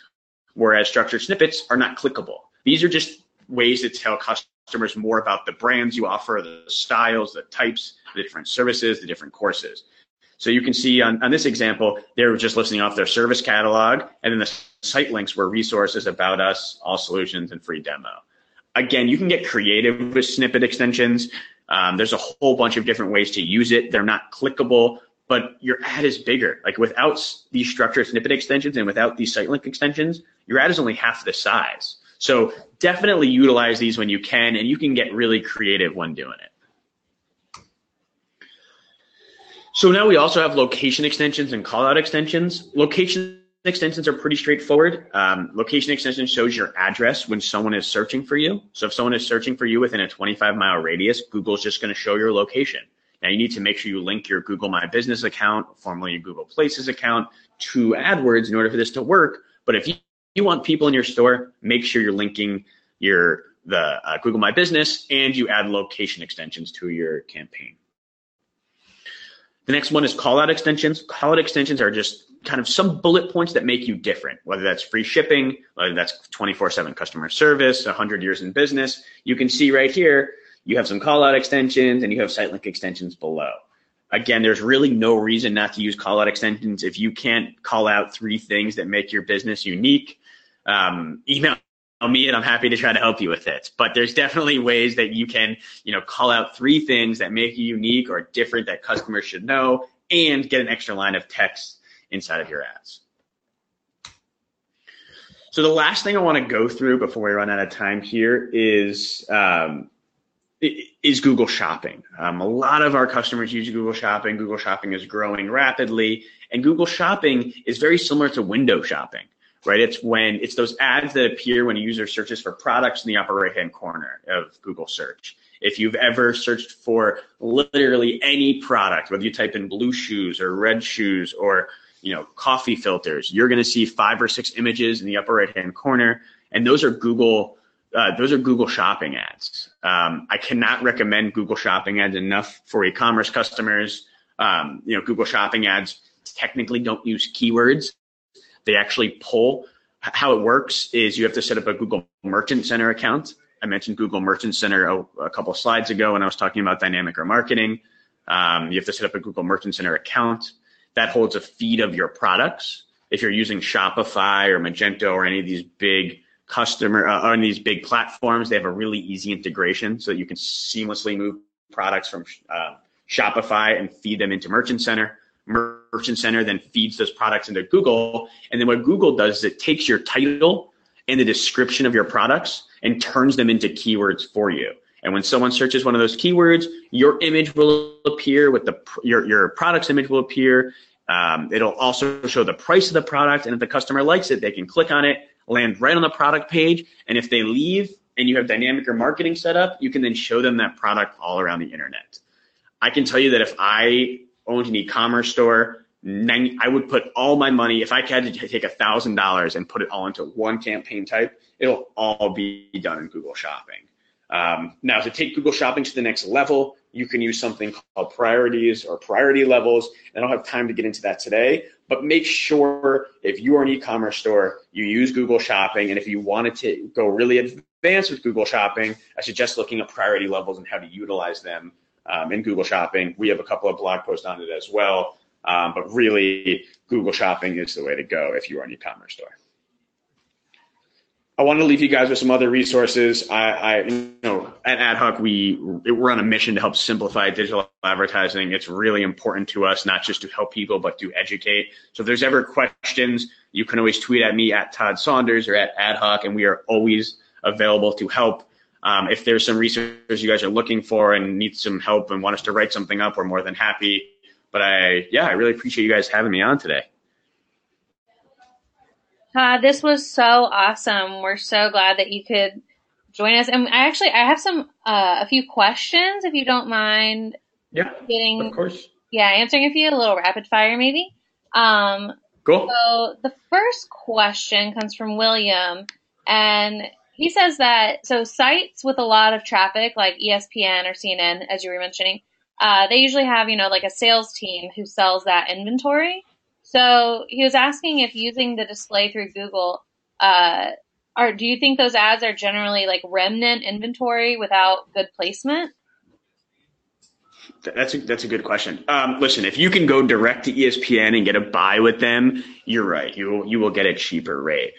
whereas structured snippets are not clickable. These are just ways to tell customers more about the brands you offer, the styles, the types, the different services, the different courses. So you can see on this example, they're just listing off their service catalog, and then the site links were resources, about us, all solutions, and free demo. Again, you can get creative with snippet extensions. There's a whole bunch of different ways to use it. They're not clickable, but your ad is bigger. Like without these structured snippet extensions and without these site link extensions, your ad is only half the size. So definitely utilize these when you can, and you can get really creative when doing it. So now we also have location extensions and callout extensions. Location extensions are pretty straightforward. Location extension shows your address when someone is searching for you. So if someone is searching for you within a 25-mile radius, Google's just going to show your location. Now you need to make sure you link your Google My Business account, formerly your Google Places account, to AdWords in order for this to work. But if you want people in your store, make sure you're linking the Google My Business, and you add location extensions to your campaign. The next one is callout extensions. Callout extensions are just kind of some bullet points that make you different, whether that's free shipping, whether that's 24/7 customer service, 100 years in business. You can see right here, you have some callout extensions and you have site link extensions below. Again, there's really no reason not to use callout extensions. If you can't call out 3 things that make your business unique, email me and I'm happy to try to help you with it. But there's definitely ways that you can, call out 3 things that make you unique or different that customers should know, and get an extra line of text inside of your ads. So the last thing I want to go through before we run out of time here is Google Shopping. A lot of our customers use Google Shopping. Google Shopping is growing rapidly, and Google Shopping is very similar to window shopping. Right, it's those ads that appear when a user searches for products in the upper right-hand corner of Google search. If you've ever searched for literally any product, whether you type in blue shoes or red shoes or coffee filters, you're going to see 5 or 6 images in the upper right-hand corner, and those are Google Shopping ads. I cannot recommend Google Shopping ads enough for e-commerce customers. Google Shopping ads technically don't use keywords. They actually pull. How it works is you have to set up a Google Merchant Center account. I mentioned Google Merchant Center a couple of slides ago when I was talking about dynamic remarketing. You have to set up a Google Merchant Center account that holds a feed of your products. If you're using Shopify or Magento or any of these big or these big platforms, they have a really easy integration so that you can seamlessly move products from Shopify and feed them into Merchant Center. Merchant Center then feeds those products into Google, and then what Google does is it takes your title and the description of your products and turns them into keywords for you. And when someone searches one of those keywords, your image will appear with your product's image will appear. It'll also show the price of the product, and if the customer likes it, they can click on it, land right on the product page, and if they leave and you have dynamic remarketing set up, you can then show them that product all around the internet. I can tell you that if I owned an e-commerce store, I would put all my money, if I had to take $1,000 and put it all into one campaign type, it'll all be done in Google Shopping. Now, to take Google Shopping to the next level, you can use something called priorities or priority levels. I don't have time to get into that today, but make sure if you are an e-commerce store, you use Google Shopping. And if you wanted to go really advanced with Google Shopping, I suggest looking at priority levels and how to utilize them in Google Shopping. We have a couple of blog posts on it as well, but really Google Shopping is the way to go if you are an e-commerce store. I want to leave you guys with some other resources. At AdHoc, we're on a mission to help simplify digital advertising. It's really important to us, not just to help people, but to educate. So if there's ever questions, you can always tweet at me at Todd Saunders or at AdHoc, and we are always available to help. If there's some research you guys are looking for and need some help and want us to write something up, we're more than happy. But I really appreciate you guys having me on today. This was so awesome. We're so glad that you could join us. And I have a few questions, if you don't mind. Yeah, of course. Yeah, answering a few, a little rapid fire maybe. Cool. So the first question comes from William, and he says that, so sites with a lot of traffic, like ESPN or CNN, as you were mentioning, they usually have, like a sales team who sells that inventory. So he was asking if using the display through Google Do you think those ads are generally like remnant inventory without good placement? That's a good question. Listen, if you can go direct to ESPN and get a buy with them, you're right. You will get a cheaper rate.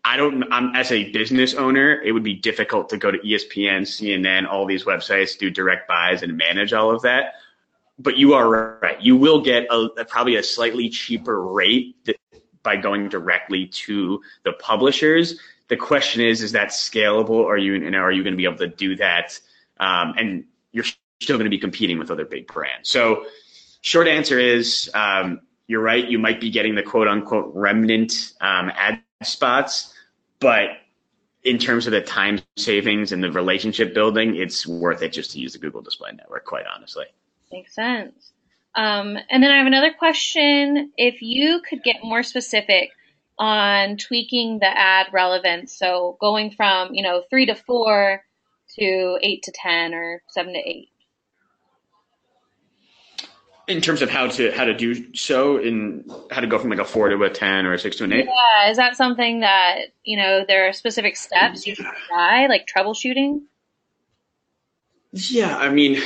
As a business owner, it would be difficult to go to ESPN, CNN, all these websites, do direct buys and manage all of that. But you are right. You will get probably a slightly cheaper rate by going directly to the publishers. The question is that scalable? Are you going to be able to do that? And you're still going to be competing with other big brands. So short answer is, you're right. You might be getting the quote unquote remnant ad spots, but in terms of the time savings and the relationship building, it's worth it just to use the Google Display Network, quite honestly. Makes sense. And then I have another question. If you could get more specific on tweaking the ad relevance, so going from 3 to 4 to 8 to 10 or 7 to 8. In terms of how to do so, in how to go from like a 4 to a 10 or a 6 to an 8? Yeah, is that something that, there are specific steps you should try, like troubleshooting? Yeah, I mean,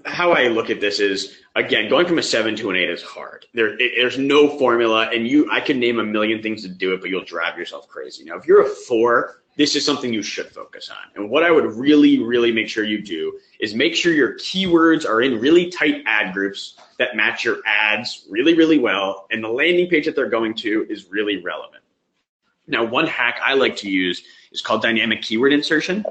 how I look at this is, again, going from a 7 to an 8 is hard. There's no formula, and I can name a million things to do it, but you'll drive yourself crazy. Now, if you're a 4, this is something you should focus on. And what I would really, really make sure you do is make sure your keywords are in really tight ad groups that match your ads really, really well, and the landing page that they're going to is really relevant. Now, one hack I like to use is called dynamic keyword insertion.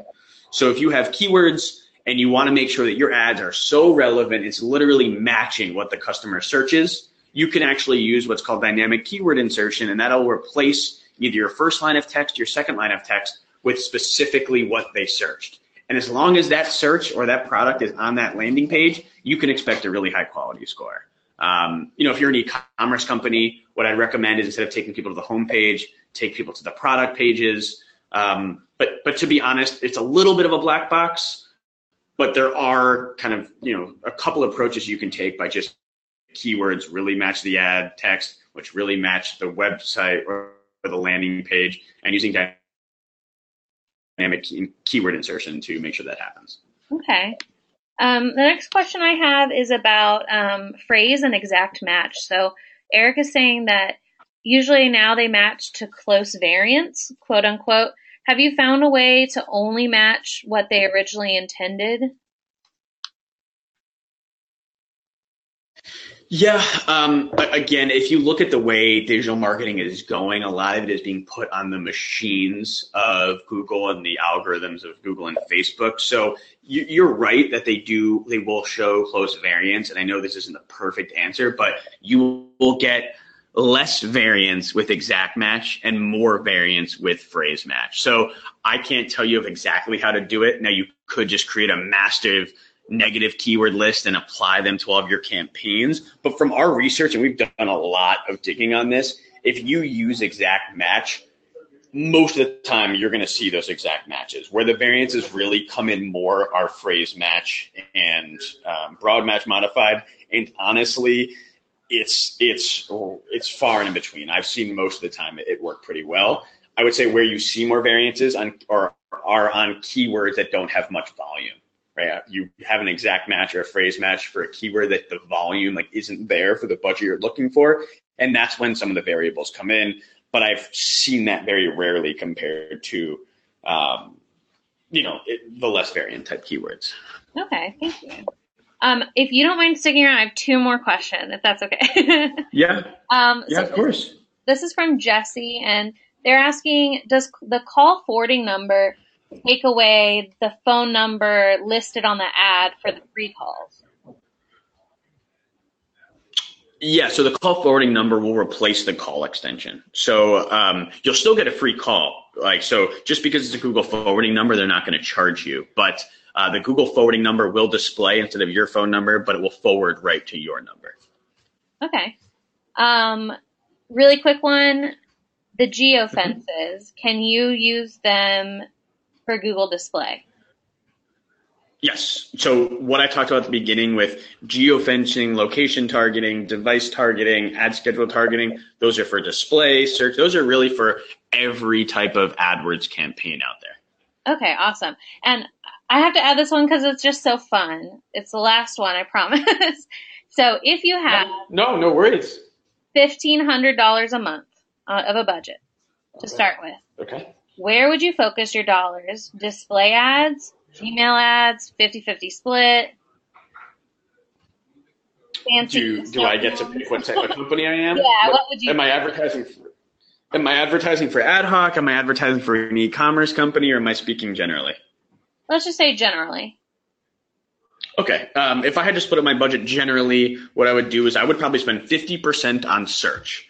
So if you have keywords and you want to make sure that your ads are so relevant, it's literally matching what the customer searches, you can actually use what's called dynamic keyword insertion, and that'll replace either your first line of text, your second line of text with specifically what they searched. And as long as that search or that product is on that landing page, you can expect a really high quality score. If you're an e-commerce company, what I'd recommend is instead of taking people to the home page, take people to the product pages. But to be honest, it's a little bit of a black box, but there are kind of, a couple approaches you can take by just keywords really match the ad text, which really match the website or the landing page, and using dynamic keyword insertion to make sure that happens. Okay. The next question I have is about phrase and exact match. So Eric is saying that usually now they match to close variants, quote unquote. Have you found a way to only match what they originally intended? Yeah. Again, if you look at the way digital marketing is going, a lot of it is being put on the machines of Google and the algorithms of Google and Facebook. So you're right that they will show close variants. And I know this isn't the perfect answer, but you will get less variance with exact match and more variance with phrase match. So I can't tell you of exactly how to do it. Now, you could just create a massive negative keyword list and apply them to all of your campaigns. But from our research, and we've done a lot of digging on this, if you use exact match, most of the time you're going to see those exact matches. Where the variances really come in more are phrase match and broad match modified. And honestly, it's far and in between. I've seen most of the time it worked pretty well. I would say where you see more variances are on keywords that don't have much volume. Right? You have an exact match or a phrase match for a keyword that the volume isn't there for the budget you're looking for, and that's when some of the variables come in. But I've seen that very rarely compared to, the less variant type keywords. Okay, thank you. If you don't mind sticking around, I have 2 more questions, if that's okay. Yeah. Of course. This is from Jesse, and they're asking, does the call forwarding number take away the phone number listed on the ad for the free calls? Yeah, so the call forwarding number will replace the call extension. So you'll still get a free call. So just because it's a Google forwarding number, they're not going to charge you. But the Google forwarding number will display instead of your phone number, but it will forward right to your number. Okay. Really quick one, the geofences, can you use them for Google Display? Yes. So what I talked about at the beginning with geofencing, location targeting, device targeting, ad schedule targeting, those are for display, search. Those are really for every type of AdWords campaign out there. Okay, awesome. And I have to add this one because it's just so fun. It's the last one, I promise. So if you have no worries. $1,500 a month of a budget to start with, Okay. where would you focus your dollars? Display ads, Gmail ads, 50-50 split? Fancy. Do I get to pick what type of company I am? Yeah, what would you Am I advertising for ad hoc? Am I advertising for an e-commerce company, or am I speaking generally? Let's just say generally. Okay. If I had to split up my budget generally, what I would do is I would probably spend 50% on search.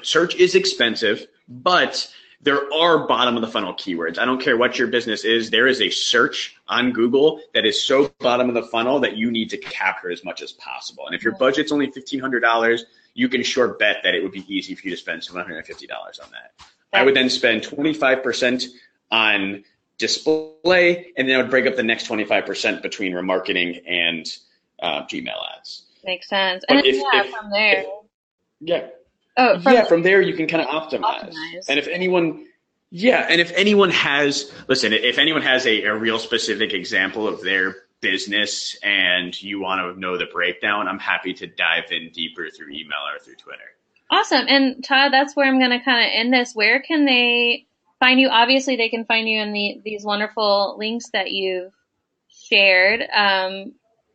Search is expensive, but there are bottom of the funnel keywords. I don't care what your business is. There is a search on Google that is so bottom of the funnel that you need to capture as much as possible. And if your budget's only $1,500, you can sure bet that it would be easy for you to spend $750 on that. I would then spend 25% on display, and then I would break up the next 25% between remarketing and Gmail ads. Makes sense. And then, from there. From there you can kind of optimize. And if anyone has a real specific example of their business and you want to know the breakdown, I'm happy to dive in deeper through email or through Twitter. Awesome. And Todd, that's where I'm going to kind of end this. Where can they find you? Obviously, they can find you in these wonderful links that you've shared.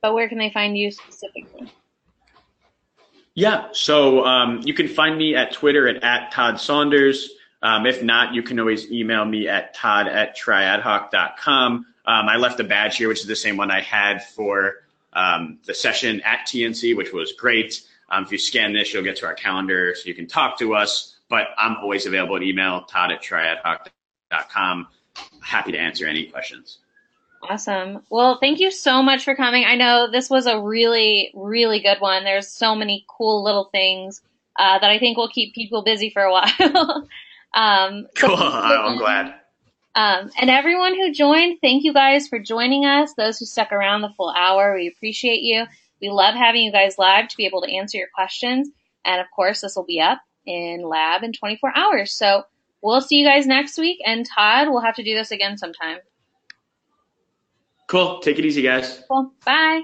But where can they find you specifically? Yeah, so you can find me at Twitter at Todd Saunders. If not, you can always email me at todd@tryadhoc.com. I left a badge here, which is the same one I had for the session at TNC, which was great. If you scan this, you'll get to our calendar so you can talk to us. But I'm always available at email, todd@tryadhoc.com. Happy to answer any questions. Awesome. Well, thank you so much for coming. I know this was a really, really good one. There's so many cool little things that I think will keep people busy for a while. Cool. I'm glad. And everyone who joined, thank you guys for joining us. Those who stuck around the full hour, we appreciate you. We love having you guys live to be able to answer your questions. And of course, this will be up in lab in 24 hours. So we'll see you guys next week. And Todd, we'll have to do this again sometime. Cool. Take it easy, guys. Cool. Bye.